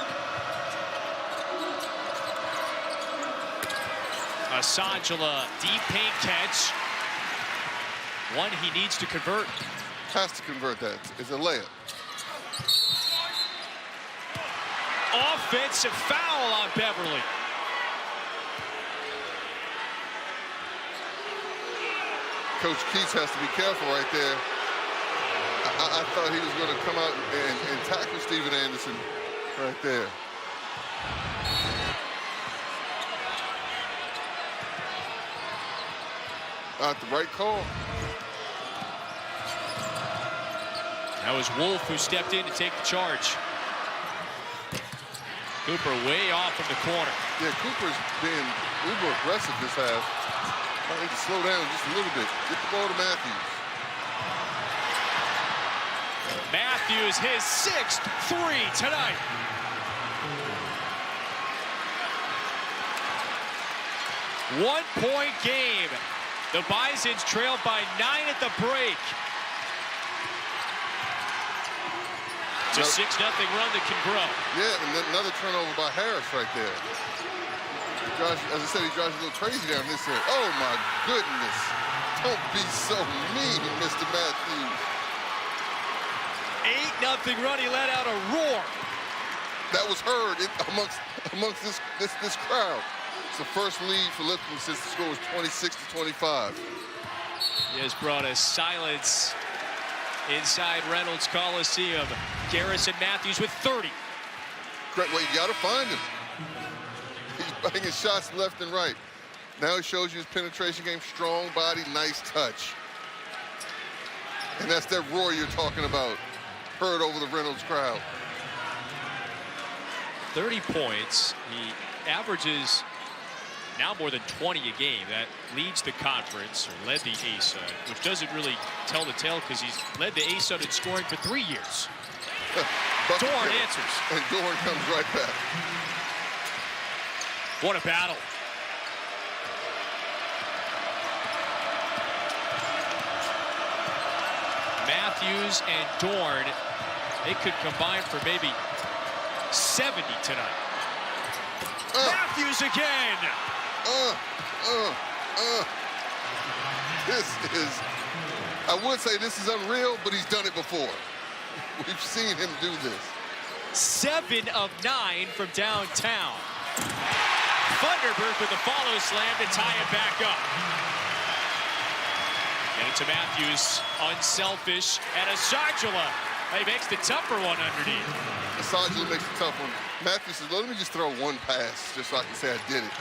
Sajala, deep paint catch. One he needs to convert. Has to convert that. It's a layup. Offensive foul on Beverly. Coach Qtrs has to be careful right there. I thought he was going to come out and tackle Steven Anderson right there. Not the right call. That was Wolf who stepped in to take the charge. Cooper way off from the corner. Yeah, Cooper's been uber aggressive this half. I need to slow down just a little bit. Get the ball to Matthews. Matthews, his 6th three tonight. One-point game. The Bisons trailed by 9 at the break. It's a 6-0 run that can grow. Yeah, and then another turnover by Harris right there. Josh, as I said, he drives a little crazy down this end. Oh, my goodness. Don't be so mean, Mr. Matthews. 8-0 run. He let out a roar. That was heard amongst this crowd. It's the first lead for Lipscomb since the score was 26-25. He has brought us silence inside Reynolds Coliseum. Garrison Matthews with 30. Great way, you got to find him. He's banging shots left and right. Now he shows you his penetration game, strong body, nice touch. And that's that roar you're talking about, heard over the Reynolds crowd. 30 points. He averages now more than 20 a game. That leads the conference, or led the ASUN, which doesn't really tell the tale because he's led the ASUN in scoring for 3 years. Dorn answers. And Dorn comes right back. What a battle. Matthews and Dorn, they could combine for maybe 70 tonight. Matthews again. This is, I would say this is unreal, but he's done it before. We've seen him do this. 7 of 9 from downtown. Thunderbird with the follow slam to tie it back up. And it's to Matthews, unselfish, and Asajula. He makes the tougher one underneath. Asajula makes the tough one. Matthews says, let me just throw one pass just so I can say I did it.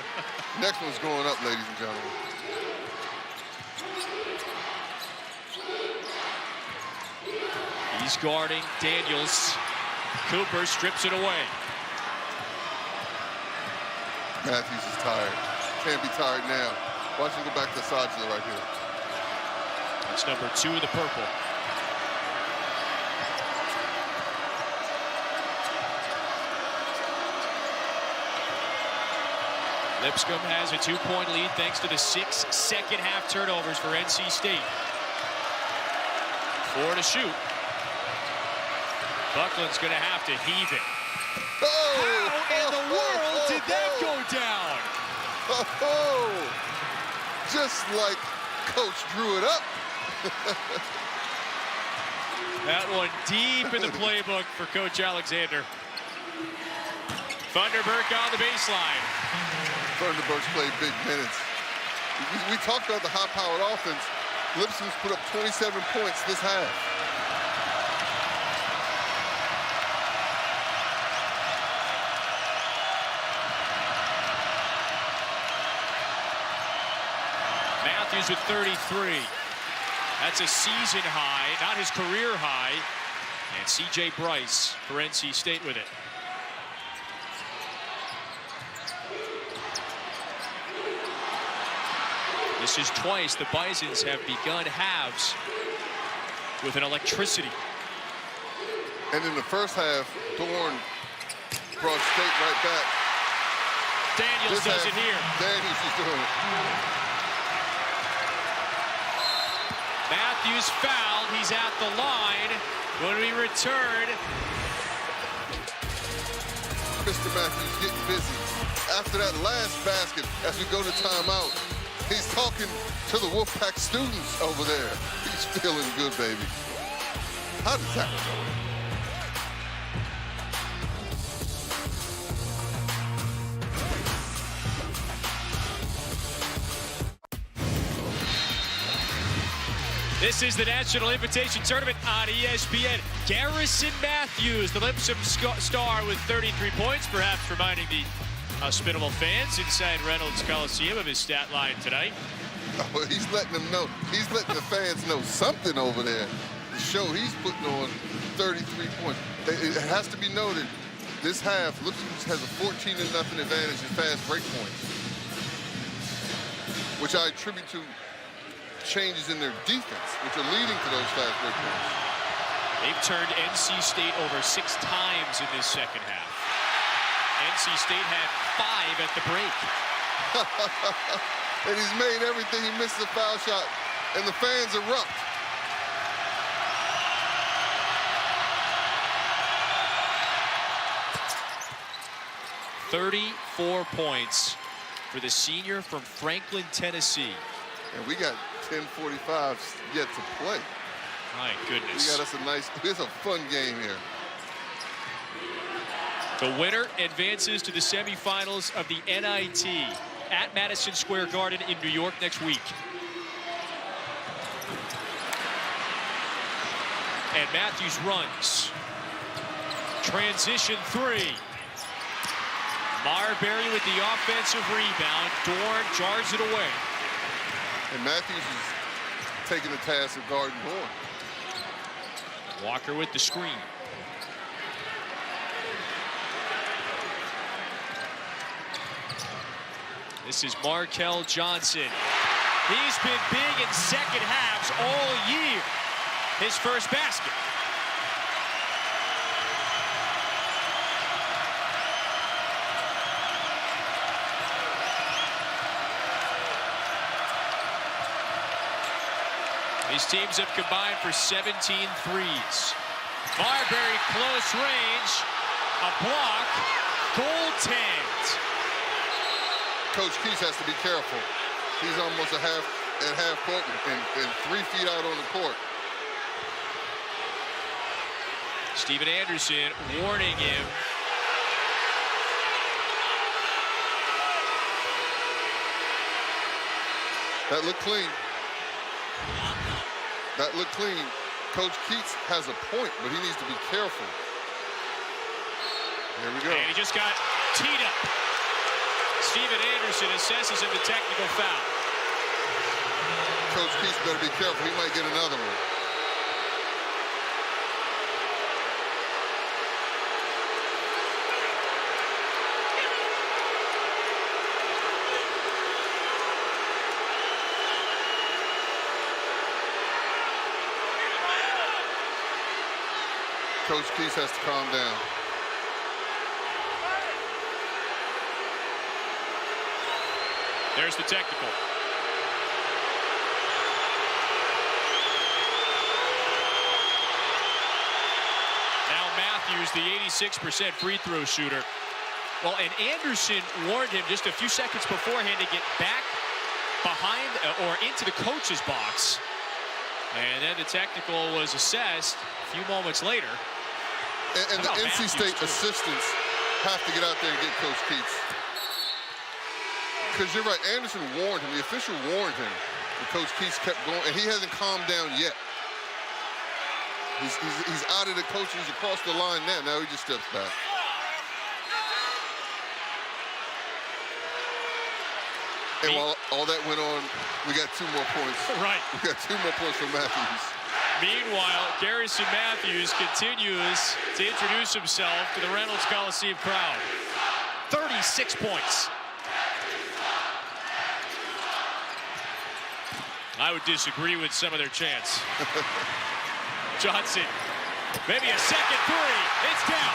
Next one's going up, ladies and gentlemen. He's guarding Daniels. Cooper strips it away. Matthews is tired. Can't be tired now. Watch him go back to Asajula right here. That's number 2 of the purple. Lipscomb has a 2-point lead thanks to the 6 second-half turnovers for NC State. 4 to shoot. Buckland's going to have to heave it. Oh! How in the world did that go down? Just like Coach drew it up. That one deep in the playbook for Coach Alexander. Thunderbird on the baseline. Thunderbird's played big minutes. We talked about the high-powered offense. Lipscomb's put up 27 points this half. Matthews with 33. That's a season high, not his career high. And C.J. Bryce for NC State with it. This is twice the Bisons have begun halves with an electricity. And in the first half, Dorn brought State right back. Daniels does it here. Daniels is doing it. Matthews fouled. He's at the line. When we return. Mr. Matthews getting busy. After that last basket, as we go to timeout, He's talking to the Wolfpack students over there. He's feeling good, baby. How does that go? This is the National Invitation Tournament on ESPN. Garrison Matthews, the Lipscomb star with 33 points, perhaps reminding the hospitable fans inside Reynolds Coliseum of his stat line tonight. Oh, he's letting them know. He's letting the fans know something over there. The show he's putting on 33 points. It has to be noted, this half, Lipscomb has a 14-0 advantage in fast break points, which I attribute to changes in their defense, which are leading to those fast break points. They've turned NC State over 6 times in this second half. NC State had 5 at the break. And he's made everything. He misses a foul shot, and the fans erupt. "34 points for the senior from Franklin, Tennessee. And we got 10:45 yet to play. My goodness. We got us a nice, it's a fun game here. The winner advances to the semifinals of the NIT at Madison Square Garden in New York next week. And Matthews runs. Transition 3. Marbury with the offensive rebound. Dorn jars it away. And Matthews is taking the task of guarding Dorn. Walker with the screen. This is Markel Johnson. He's been big in second halves all year. His first basket. These teams have combined for 17 threes. Marbury close range. A block. Goaltend. Coach Qtrs has to be careful. He's almost at half court and 3 feet out on the court. Steven Anderson warning him. That looked clean. That looked clean. Coach Qtrs has a point, but he needs to be careful. There we go. And he just got teed up. Steven Anderson assesses him the technical foul. Coach Qtrs better be careful. He might get another one. Coach Qtrs has to calm down. There's the technical. Now Matthews, the 86% free throw shooter. Well, and Anderson warned him just a few seconds beforehand to get back behind or into the coach's box. And then the technical was assessed a few moments later. And the NC State assistants have to get out there and get Coach Qtrs. Because you're right, Anderson warned him. The official warned him. And Coach Qtrs kept going, and he hasn't calmed down yet. He's out of the coach. He's across the line now. Now he just steps back. And while all that went on, we got 2 more points. Right. We got 2 more points from Matthews. Meanwhile, Garrison Matthews continues to introduce himself to the Reynolds Coliseum crowd. 36 points. I would disagree with some of their chants. Johnson, maybe a second 3. It's down.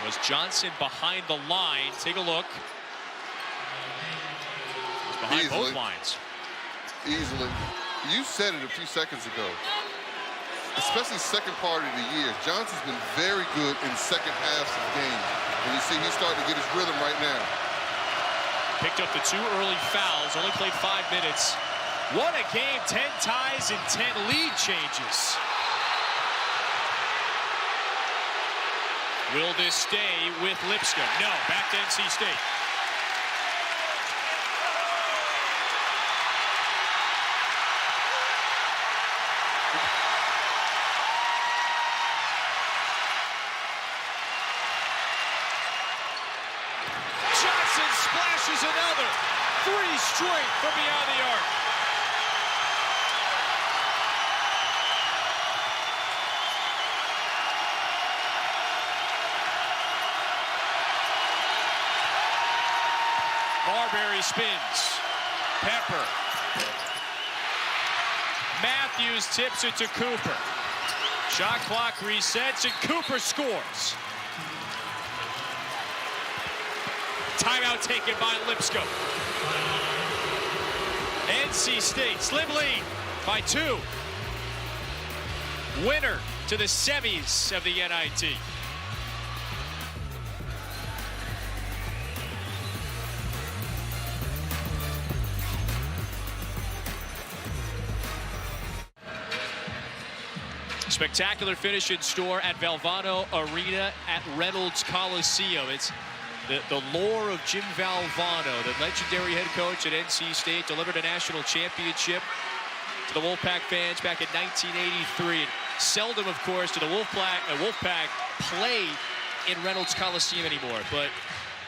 Was Johnson behind the line? Take a look. behind both lines. Easily. You said it a few seconds ago. Especially second part of the year, Johnson's been very good in second halves of games. And you see he's starting to get his rhythm right now. Picked up the 2 early fouls, only played 5 minutes. What a game, 10 ties and 10 lead changes. Will this stay with Lipscomb? No, back to NC State. Johnson splashes another. 3 straight from beyond the arc. Marbury spins. Pepper. Matthews tips it to Cooper. Shot clock resets and Cooper scores. Timeout taken by Lipscomb. NC State slim lead by 2. Winner to the semis of the NIT. Spectacular finish in store at Valvano Arena at Reynolds Coliseum. It's the lore of Jim Valvano, the legendary head coach at NC State, delivered a national championship to the Wolfpack fans back in 1983. And seldom, of course, do the Wolfpack play in Reynolds Coliseum anymore. But,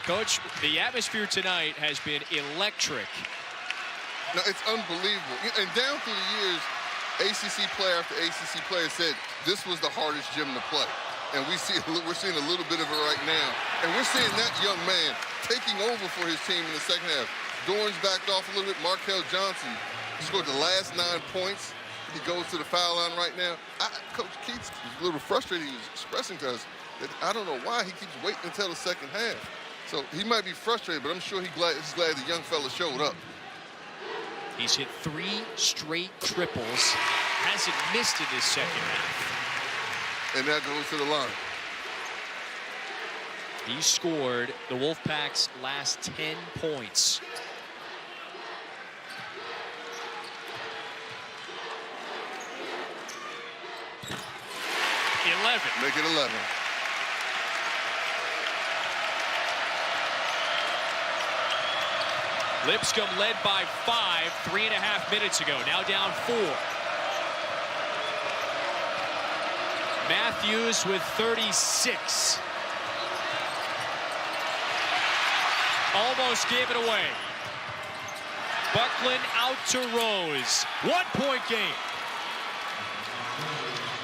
Coach, the atmosphere tonight has been electric. No, it's unbelievable. And down through the years, ACC player after ACC player said this was the hardest gym to play. And we're seeing a little bit of it right now. And we're seeing that young man taking over for his team in the second half. Dorn's backed off a little bit. Markel Johnson scored the last 9 points. He goes to the foul line right now. Coach Keats was a little frustrated. He was expressing to us that I don't know why he keeps waiting until the second half. So he might be frustrated, but I'm sure he's glad the young fella showed up. He's hit 3 straight triples. Hasn't missed in this second half. And that goes to the line. He scored the Wolfpack's last 10 points. Make it 11. Lipscomb led by 5 3.5 minutes ago. Now down 4. Matthews with 36. Almost gave it away. Buckland out to Rose. 1-point game.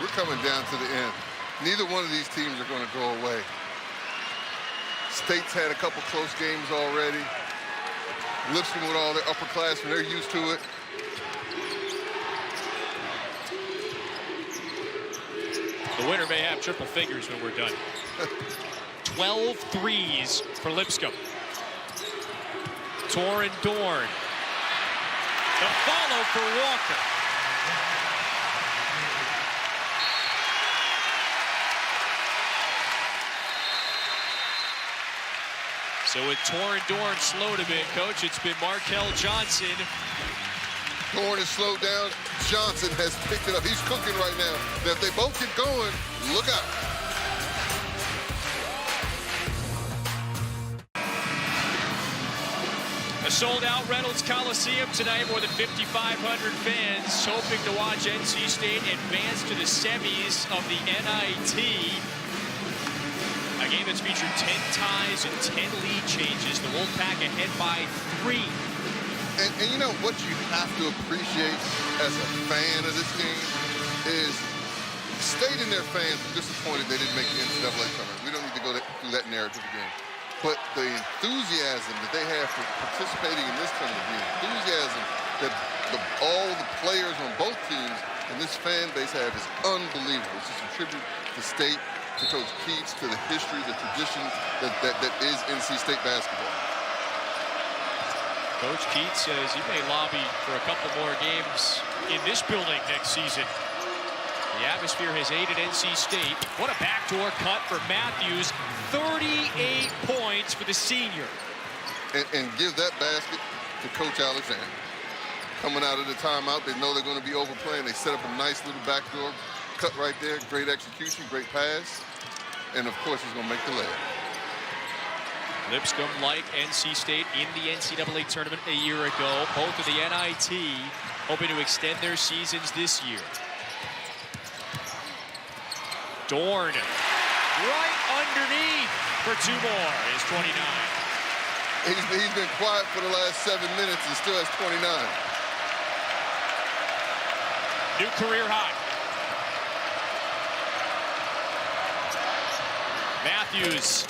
We're coming down to the end. Neither one of these teams are going to go away. State's had a couple close games already. Lipscomb with all their upperclassmen, they're used to it. The winner may have triple figures when we're done. 12 threes for Lipscomb. Dorn. The follow for Walker. So with Dorn slowed a bit, Coach, it's been Markel Johnson. Dorn is slowed down. Johnson has picked it up. He's cooking right now. Now, if they both get going, look out. A sold-out Reynolds Coliseum tonight. More than 5,500 fans hoping to watch NC State advance to the semis of the NIT. A game that's featured 10 ties and 10 lead changes. The Wolfpack ahead by 3. And you know what you have to appreciate as a fan of this game is State and their fans are disappointed they didn't make the NCAA tournament. We don't need to go through that narrative again. But the enthusiasm that they have for participating in this tournament, the enthusiasm that all the players on both teams and this fan base have is unbelievable. It's just a tribute to State, to Coach Keats, to the history, the tradition that is NC State basketball. Coach Qtrs says he may lobby for a couple more games in this building next season. The atmosphere has aided NC State. What a backdoor cut for Matthews. 38 points for the senior. And give that basket to Coach Alexander. Coming out of the timeout, they know they're going to be overplaying. They set up a nice little backdoor cut right there. Great execution, great pass. And, of course, he's going to make the layup. Lipscomb, like NC State in the NCAA tournament a year ago. Both of the NIT hoping to extend their seasons this year. Dorn right underneath for 2 more is 29. He's been quiet for the last 7 minutes and still has 29. New career high. Matthews,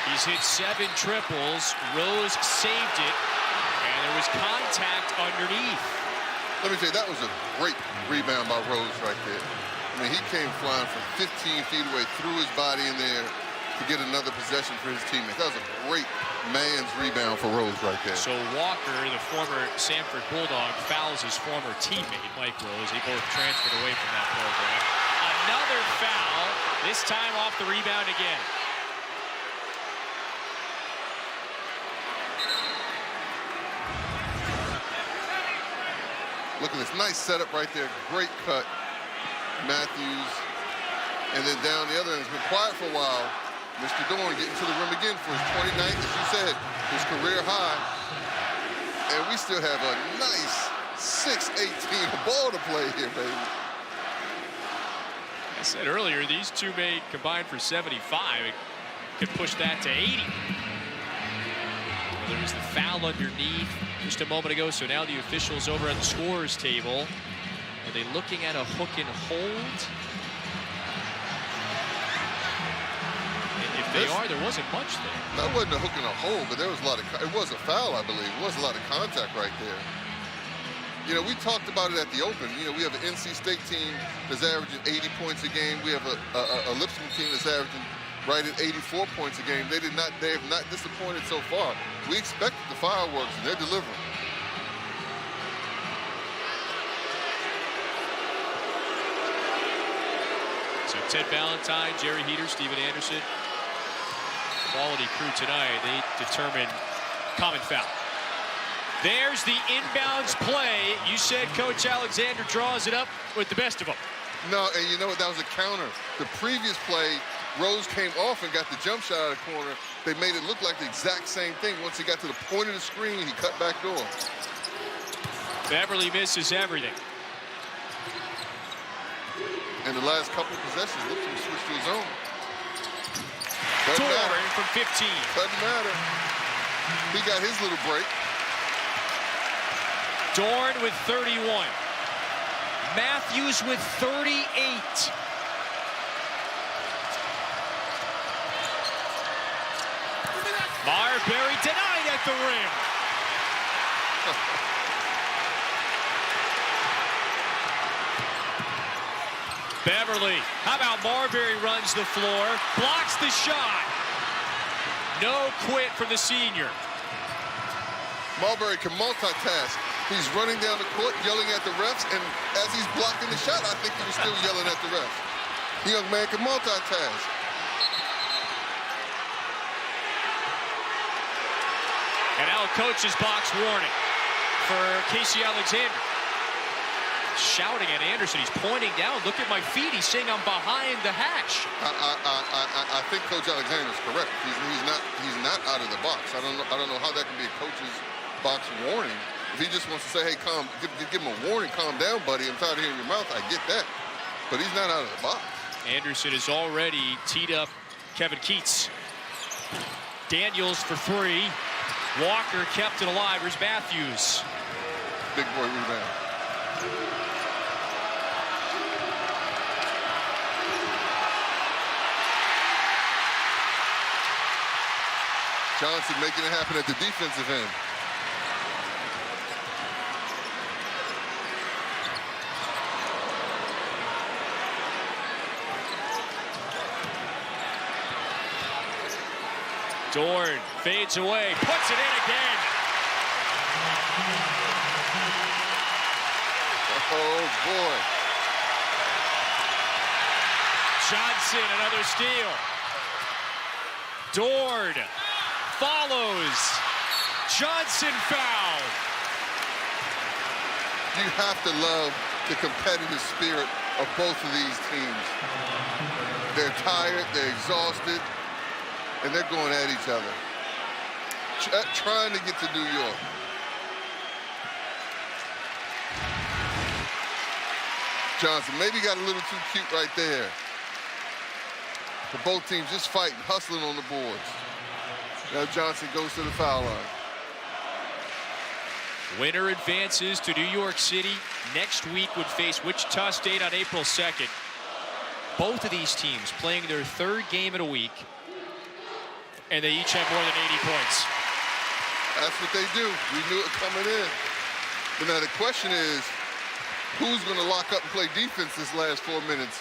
he's hit 7 triples. Rose saved it, and there was contact underneath. Let me tell you, that was a great rebound by Rose right there. I mean, he came flying from 15 feet away, threw his body in there to get another possession for his teammates. That was a great man's rebound for Rose right there. So Walker, the former Sanford Bulldog, fouls his former teammate, Mike Rose. They both transferred away from that program. Another foul, this time off the rebound again. Look at this nice setup right there. Great cut. Matthews. And then down the other end. It's been quiet for a while. Mr. Dorn getting to the rim again for his 29th, as you said, his career high. And we still have a nice 6-18 ball to play here, baby. I said earlier, these two may combine for 75. It could push that to 80. Well, there was the foul underneath just a moment ago, so now the officials over at the scorer's table. Are they looking at a hook and hold? And if they are, there wasn't much there. That wasn't a hook and a hold, but there was a lot of, it was a foul, I believe. It was a lot of contact right there. You know, we talked about it at the Open. You know, we have an NC State team that's averaging 80 points a game. We have a Lipscomb team that's averaging right at 84 points a game. They have not disappointed so far. We expected the fireworks, and they're delivering. So Ted Valentine, Jerry Heater, Steven Anderson, quality crew tonight. They determine common foul. There's the inbounds play. You said Coach Alexander draws it up with the best of them. No, and you know what? That was a counter. The previous play, Rose came off and got the jump shot out of the corner. They made it look like the exact same thing. Once he got to the point of the screen, he cut back door. Beverly misses everything. In the last couple of possessions, Lipscomb switched to his own. Dorn from 15. Doesn't matter. He got his little break. Dorn with 31. Matthews with 38. Marbury denied at the rim. Beverly, how about Marbury runs the floor, blocks the shot. No quit for the senior. Marbury can multitask. He's running down the court, yelling at the refs, and as he's blocking the shot, I think he was still yelling at the refs. The young man can multitask. And now coach's box warning for Casey Alexander. Shouting at Anderson, he's pointing down. Look at my feet. He's saying I'm behind the hash. I think Coach Alexander's correct. He's not out of the box. I don't know how that can be a coach's box warning. If he just wants to say, hey, give him a warning, calm down, buddy. I'm tired of hearing your mouth. I get that. But he's not out of the box. Anderson has already teed up Kevin Qtrs. Daniels for 3. Walker kept it alive. Here's Matthews. Big boy rebound. Johnson making it happen at the defensive end. Dorn fades away, puts it in again. Oh, boy. Johnson, another steal. Dorn follows. Johnson foul. You have to love the competitive spirit of both of these teams. They're tired, they're exhausted, and they're going at each other, trying to get to New York. Johnson maybe got a little too cute right there. But both teams just fighting, hustling on the boards. Now Johnson goes to the foul line. Winner advances to New York City. Next week would face Wichita State on April 2nd. Both of these teams playing their third game in a week, and they each have more than 80 points. That's what they do. We knew it coming in. But now the question is, who's going to lock up and play defense this last 4 minutes?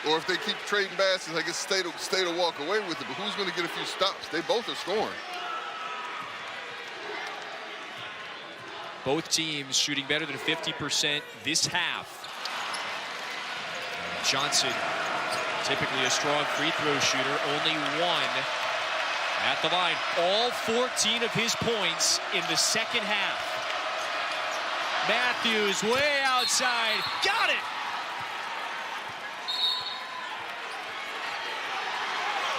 Or if they keep trading baskets, I guess State will walk away with it. But who's going to get a few stops? They both are scoring. Both teams shooting better than 50% this half. Johnson, typically a strong free throw shooter, only one at the line. All 14 of his points in the second half. Matthews way outside, got it!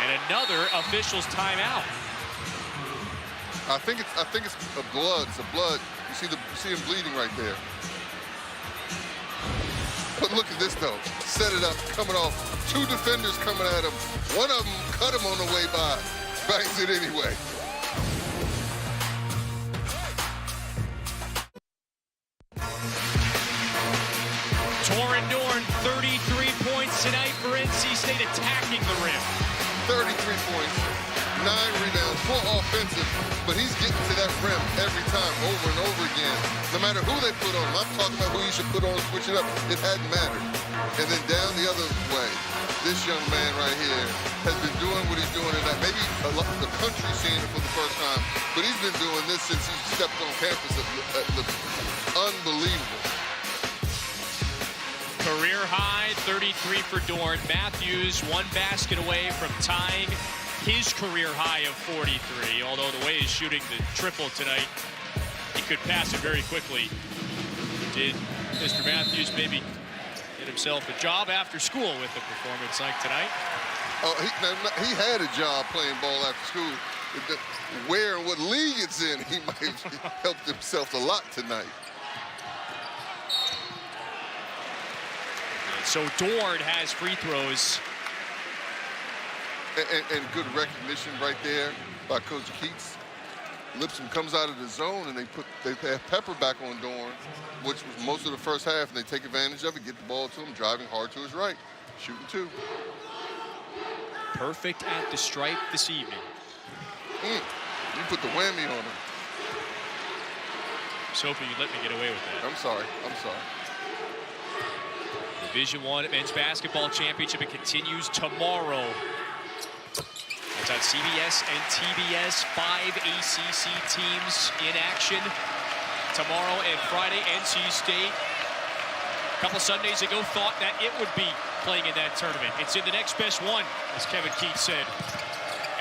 And another official's timeout. I think it's a blood. It's a blood. You see him bleeding right there. But look at this though. Set it up, coming off. Two defenders coming at him. One of them cut him on the way by. Bangs it anyway. Dorn, 33 points tonight for NC State, attacking the rim. 33 points, 9 rebounds, full offensive, but he's getting to that rim every time, over and over again. No matter who they put on him. I'm talking about who you should put on and switch it up. It hadn't mattered. And then down the other way, this young man right here has been doing what he's doing tonight. Maybe the country seeing it for the first time, but he's been doing this since he stepped on campus at Lipscomb. Unbelievable. Career high, 33 for Dorn. Matthews one basket away from tying his career high of 43. Although the way he's shooting the triple tonight, he could pass it very quickly. Did Mr. Matthews maybe get himself a job after school with a performance like tonight? Oh, he had a job playing ball after school. Where and what league it's in, he might have helped himself a lot tonight. So Dorn has free throws. And good recognition right there by Coach Qtrs. Lipscomb comes out of the zone and they have Pepper back on Dorn, which was most of the first half, and they take advantage of it, get the ball to him, driving hard to his right, shooting two. Perfect at the stripe this evening. You put the whammy on him. I was hoping you'd let me get away with that. I'm sorry. Division I Men's Basketball Championship, it continues tomorrow. That's on CBS and TBS. 5 ACC teams in action tomorrow and Friday. NC State, a couple Sundays ago, thought that it would be playing in that tournament. It's in the next best one, as Kevin Keith said.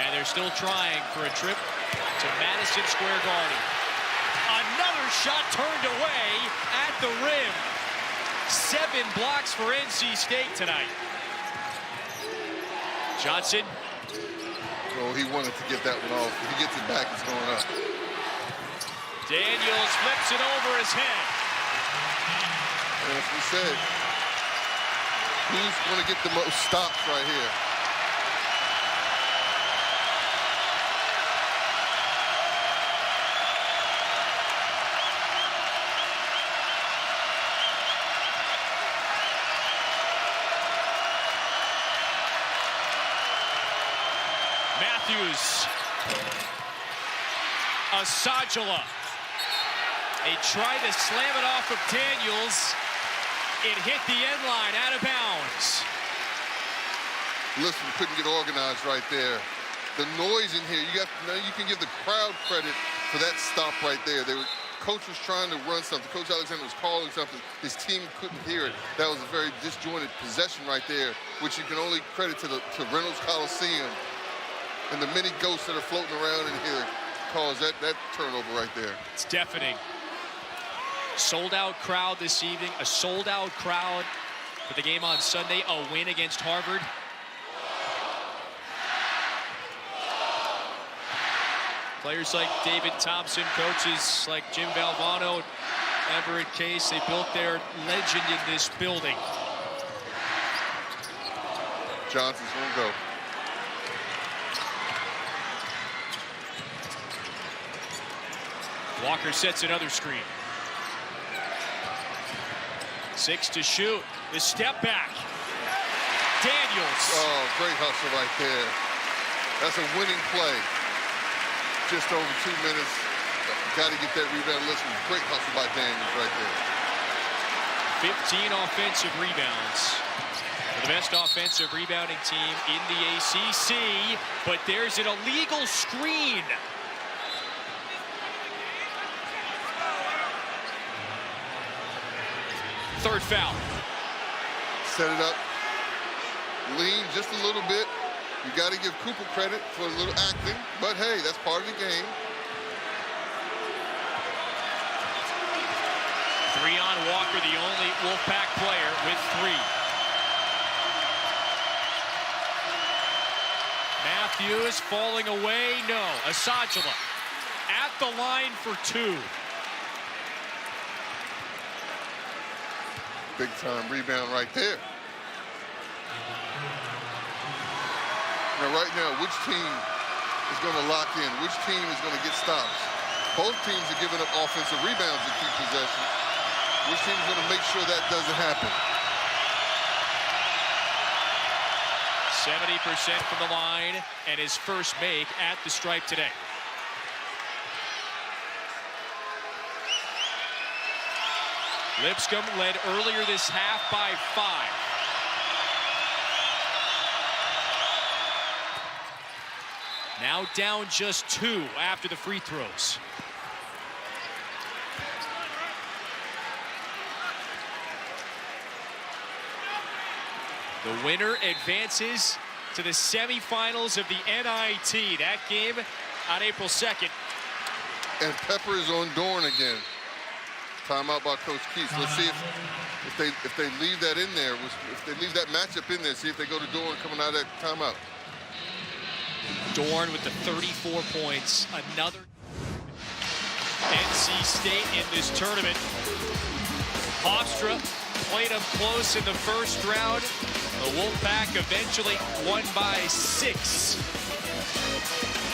And they're still trying for a trip to Madison Square Garden. Another shot turned away at the rim. 7 blocks for NC State tonight. Johnson. Oh, he wanted to get that one off. If he gets it back, it's going up. Daniels flips it over his head. And as we said, who's going to get the most stops right here? Matthews. Asajala. They tried to slam it off of Daniels. It hit the end line, out of bounds. Listen, couldn't get organized right there. The noise in here, you can give the crowd credit for that stop right there. coach was trying to run something. Coach Alexander was calling something. His team couldn't hear it. That was a very disjointed possession right there, which you can only credit to Reynolds Coliseum and the many ghosts that are floating around in here caused that turnover right there. It's deafening. Sold-out crowd this evening, a sold-out crowd for the game on Sunday, a win against Harvard. Players like David Thompson, coaches like Jim Valvano, Everett Case, they built their legend in this building. Johnson's gonna go. Walker sets another screen. 6 to shoot. The step back. Daniels. Oh, great hustle right there. That's a winning play. Just over 2 minutes. Got to get that rebound. Listen, great hustle by Daniels right there. 15 offensive rebounds. For the best offensive rebounding team in the ACC. But there's an illegal screen. Third foul. Set it up. Lean just a little bit. You got to give Cooper credit for a little acting, but hey, that's part of the game. 3 on Walker, the only Wolfpack player with 3. Matthews falling away, no. Asajala at the line for 2. Big time rebound right there. Now, right now, which team is going to lock in? Which team is going to get stops? Both teams are giving up offensive rebounds to keep possession. Which team is going to make sure that doesn't happen? 70% from the line, and his first make at the stripe today. Lipscomb led earlier this half by 5. Now down just 2 after the free throws. The winner advances to the semifinals of the NIT. That game on April 2nd. And Pepper is on Dorn again. Timeout by Coach Keith. Let's see if they leave that in there. If they leave that matchup in there, see if they go to Dorn coming out of that timeout. Dorn with the 34 points. Another NC State in this tournament. Hofstra played them close in the first round. The Wolfpack eventually won by 6.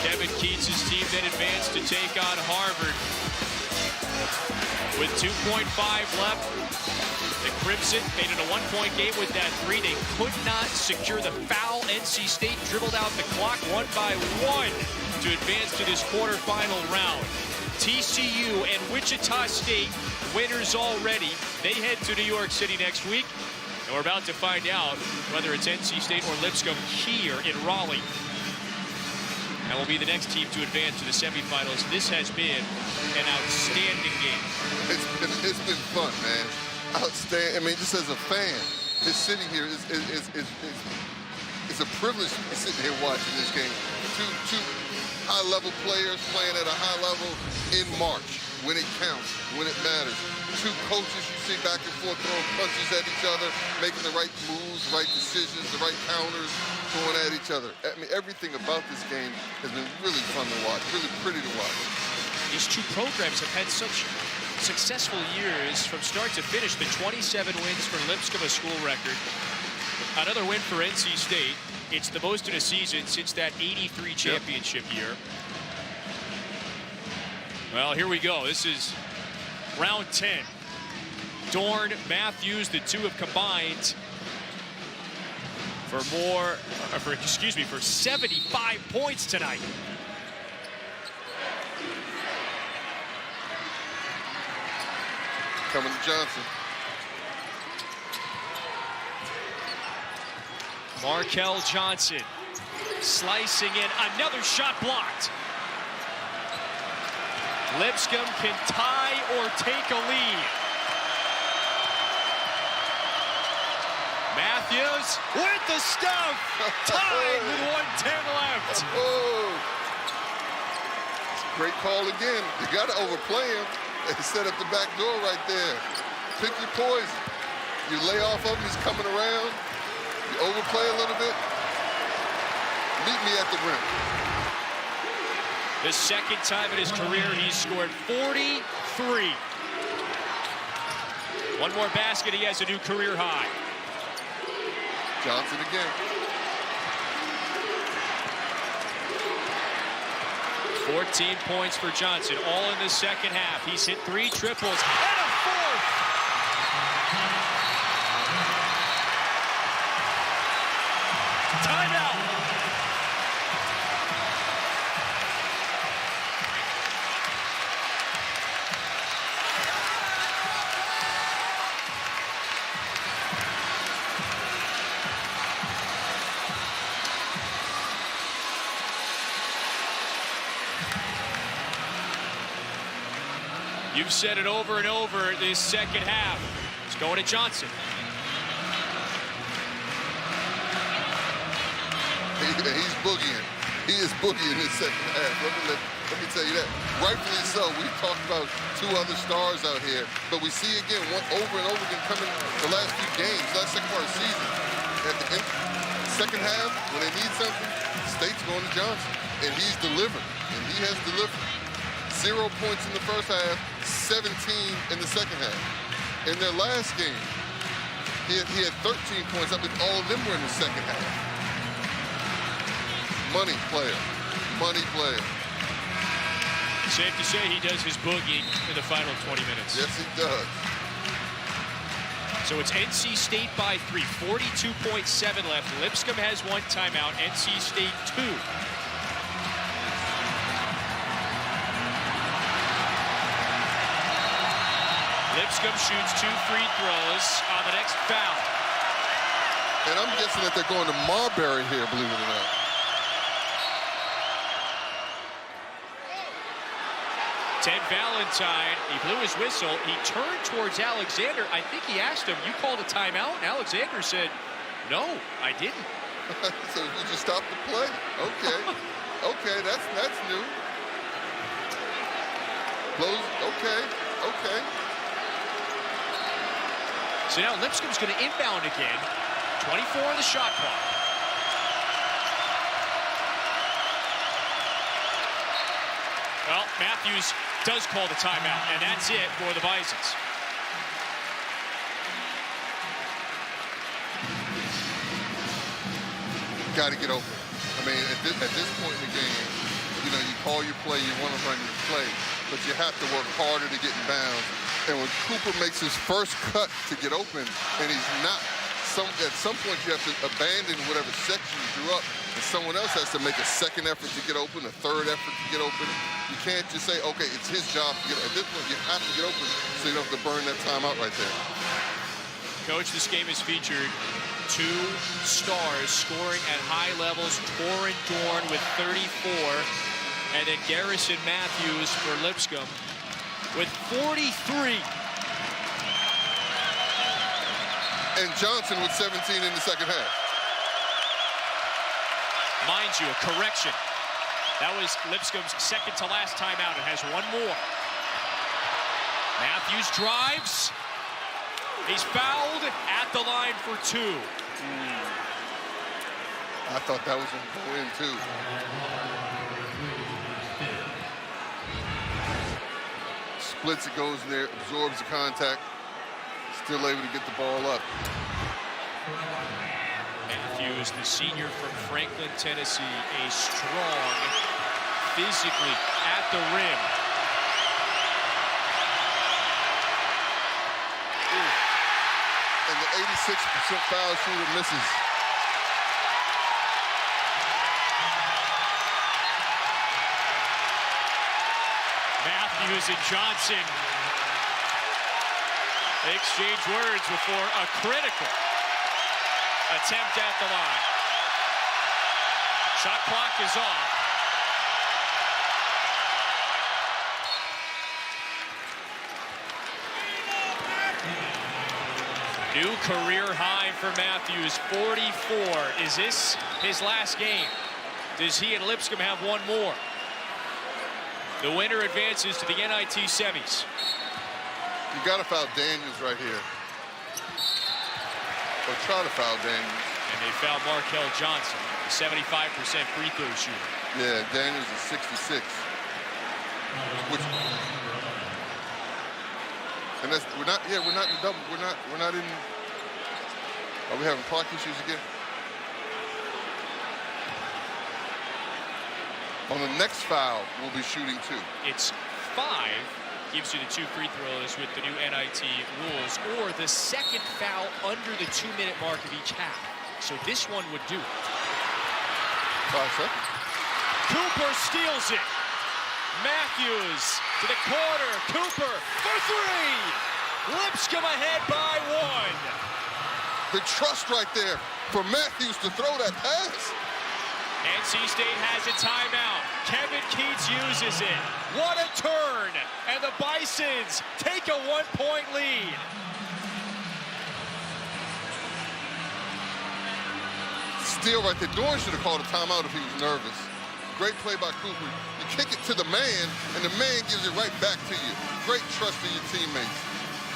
Kevin Qtrs' team then advanced to take on Harvard. With 2.5 left, the Crimson made it a 1-point game with that 3. They could not secure the foul. NC State dribbled out the clock 1 by 1 to advance to this quarterfinal round. TCU and Wichita State winners already. They head to New York City next week. And we're about to find out whether it's NC State or Lipscomb here in Raleigh. And will be the next team to advance to the semifinals. This has been an outstanding game. It's been fun, man. Outstanding. I mean, just as a fan, just sitting here is a privilege to be sitting here watching this game. Two high-level players playing at a high level in March, when it counts, when it matters. 2 coaches you see back and forth throwing punches at each other, making the right moves, right decisions, the right counters, going at each other. I mean, everything about this game has been really fun to watch, really pretty to watch. These 2 programs have had such successful years from start to finish. The 27 wins for Lipscomb, a school record. Another win for NC State. It's the most in a season since that 83 championship year. Well, here we go. This is round 10. Dorn, Matthews, the 2 have combined for for 75 points tonight. Coming to Johnson. Markel Johnson slicing in, another shot blocked. Lipscomb can tie or take a lead. Matthews with the stuff. Tied with 1:10 left. Oh. Great call again. You got to overplay him. They set up the back door right there. Pick your poison. You lay off of him, he's coming around. You overplay a little bit. Meet me at the rim. The second time in his career he's scored 43. One more basket, he has a new career high. Johnson again. 14 points for Johnson, all in the second half. He's hit 3 triples and a fourth. Timeout. You've said it over and over this second half. It's going to Johnson. He's boogieing. He is boogieing this second half. Let me tell you that. Rightfully so. We've talked about 2 other stars out here, but we see again over and over again coming the last few games, last second part of the season. At the end, second half, when they need something, State's going to Johnson, and he's delivering, and he has delivered. 0 points in the first half, 17 in the second half. In their last game, he had 13 points. I mean, all of them were in the second half. Money player. Money player. Safe to say he does his boogie in the final 20 minutes. Yes, he does. So it's NC State by 3, 42.7 left. Lipscomb has 1 timeout, NC State 2. Lipscomb shoots 2 free throws on the next foul. And I'm guessing that they're going to Marbury here, believe it or not. Ted Valentine, he blew his whistle. He turned towards Alexander. I think he asked him, "You called a timeout?" And Alexander said, "No, I didn't." So you just stopped the play? Okay. Okay, that's new. Blows, okay. So now Lipscomb's going to inbound again. 24 on the shot clock. Well, Matthews does call the timeout, and that's it for the Bisons. Got to get open. I mean, at this point in the game, you know, you call your play, you want to run your play, but you have to work harder to get in bounds. And when Cooper makes his first cut to get open, and he's not, at some point you have to abandon whatever section you drew up, and someone else has to make a second effort to get open, a third effort to get open. You can't just say, okay, it's his job to get open. At this point, you have to get open so you don't have to burn that timeout right there. Coach, this game has featured 2 stars scoring at high levels. Dorn with 34, and then Garrison Matthews for Lipscomb with 43. And Johnson with 17 in the second half. Mind you, a correction. That was Lipscomb's second to last timeout. It has 1 more. Matthews drives. He's fouled at the line for 2. I thought that was going to go in, too. Splits it, goes in there, absorbs the contact. Still able to get the ball up. Matthews, the senior from Franklin, Tennessee, a strong, physically at the rim. And the 86% foul shooter misses. Matthews and Johnson exchange words before a critical attempt at the line. Shot clock is off. New career high for Matthews, 44. Is this his last game? Does he and Lipscomb have one more? The winner advances to the NIT semis. You got to foul Daniels right here. Or try to foul Daniels. And they foul Markel Johnson, a 75% free throw shooter. Yeah, Daniels is 66. Which, and that's we're not in the double. We're not in. Are we having clock issues again? On the next foul, we'll be shooting 2. It's 5. Gives you the 2 free throws with the new NIT rules, or the second foul under the 2-minute mark of each half. So this one would do it. 5 seconds. Cooper steals it. Matthews to the corner. Cooper for 3. Lipscomb ahead by 1. The trust right there for Matthews to throw that pass. NC State has a timeout. Kevin Keats uses it. What a turn! And the Bisons take a 1-point lead. Steal right there. Dorn should have called a timeout if he was nervous. Great play by Cooper. You kick it to the man, and the man gives it right back to you. Great trust in your teammates.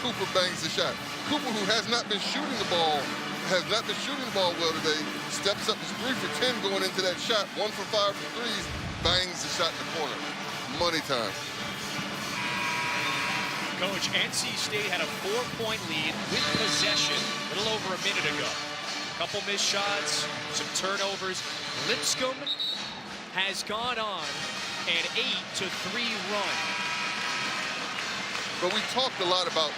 Cooper bangs the shot. Cooper, who has not been shooting the ball well today, steps up. He's 3 for 10 going into that shot. 1 for 5 from threes. Bangs the shot in the corner. Money time. Coach, NC State had a 4-point lead with possession a little over a minute ago. A couple missed shots, some turnovers. Lipscomb has gone on an 8-3 run. But we talked a lot about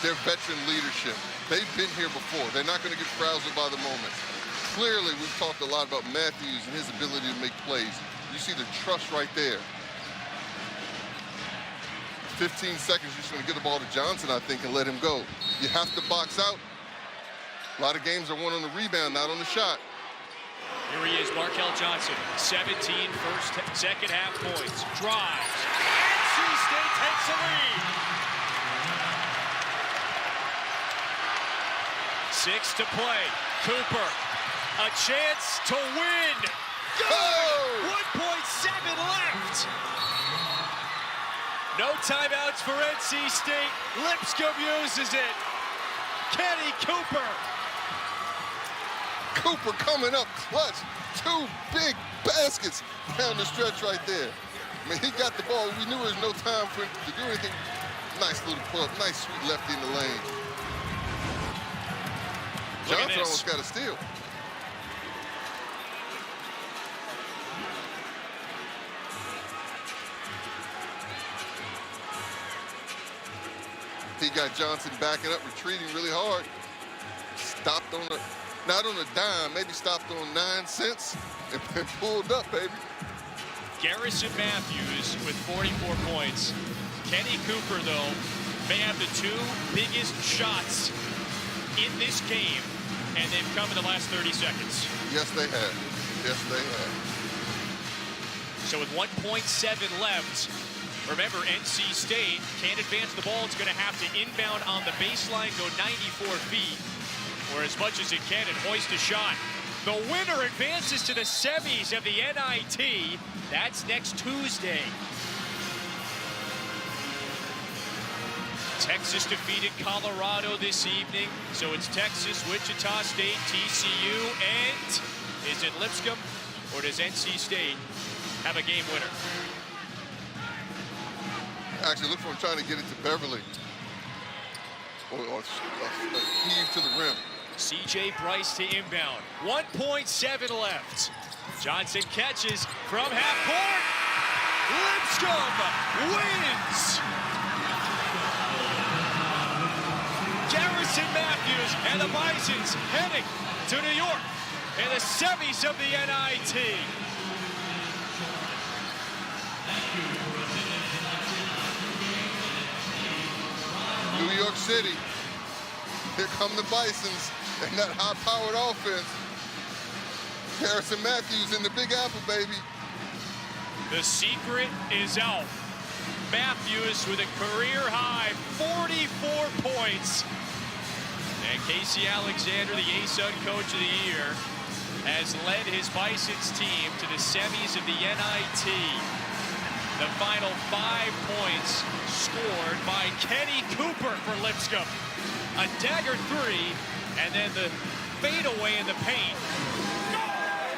their veteran leadership. They've been here before. They're not going to get frazzled by the moment. Clearly, we've talked a lot about Matthews and his ability to make plays. You see the trust right there. 15 seconds, you're just going to get the ball to Johnson, I think, and let him go. You have to box out. A lot of games are won on the rebound, not on the shot. Here he is, Markel Johnson, 17 second half points. Drives. NC State takes a lead. 6 to play. Cooper, a chance to win. Good! 1.7 left. No timeouts for NC State. Lipscomb uses it. Kenny Cooper. Cooper coming up clutch. 2 big baskets down the stretch right there. I mean, he got the ball. We knew there was no time for him to do anything. Nice little pull-up. Nice sweet lefty in the lane. Johnson almost got a steal. He got Johnson backing up, retreating really hard. Stopped on a, not on a dime, maybe stopped on 9 cents and pulled up, baby. Garrison Matthews with 44 points. Kenny Cooper, though, may have the 2 biggest shots in this game, and they've come in the last 30 seconds. Yes, they have. Yes, they have. So with 1.7 left, remember, NC State can't advance the ball. It's going to have to inbound on the baseline, go 94 feet, or as much as it can, and hoist a shot. The winner advances to the semis of the NIT. That's next Tuesday. Texas defeated Colorado this evening, so it's Texas, Wichita State, TCU, and is it Lipscomb, or does NC State have a game winner? Actually, look for him trying to get it to Beverly. Or heave to the rim. C.J. Bryce to inbound. 1.7 left. Johnson catches from half court. Lipscomb wins. Garrison Matthews and the Bisons heading to New York in the semis of the NIT. New York City. Here come the Bisons and that high-powered offense. Garrison Matthews in the Big Apple, baby. The secret is out. Matthews with a career-high 44 points. And Casey Alexander, the ASUN Coach of the Year, has led his Bison's team to the semis of the NIT. The final 5 points scored by Kenny Cooper for Lipscomb. A dagger 3, and then the fadeaway in the paint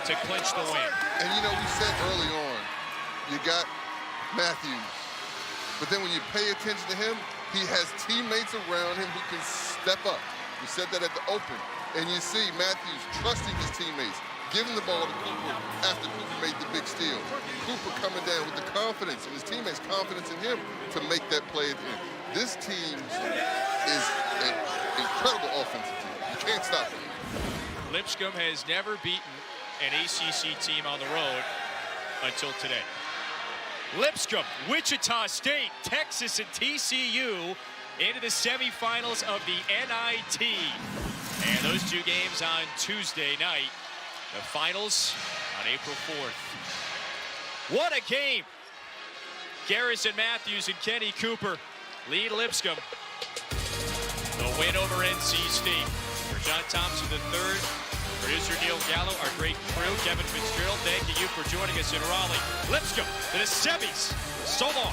to clinch the win. And you know, we said early on, you got Matthews, but then when you pay attention to him, he has teammates around him who can step up. We said that at the open. And you see Matthews trusting his teammates, giving the ball to Cooper after Cooper made the big steal. Cooper coming down with the confidence and his teammates' confidence in him to make that play at the end. This team is an incredible offensive team. You can't stop it. Lipscomb has never beaten an ACC team on the road until today. Lipscomb, Wichita State, Texas, and TCU into the semifinals of the NIT. And those 2 games on Tuesday night. The finals on April 4th. What a game! Garrison Matthews and Kenny Cooper lead Lipscomb. The win over NC State. For John Thompson III, producer Neil Gallo, our great crew, Kevin Fitzgerald, thank you for joining us in Raleigh. Lipscomb to the semis. So long.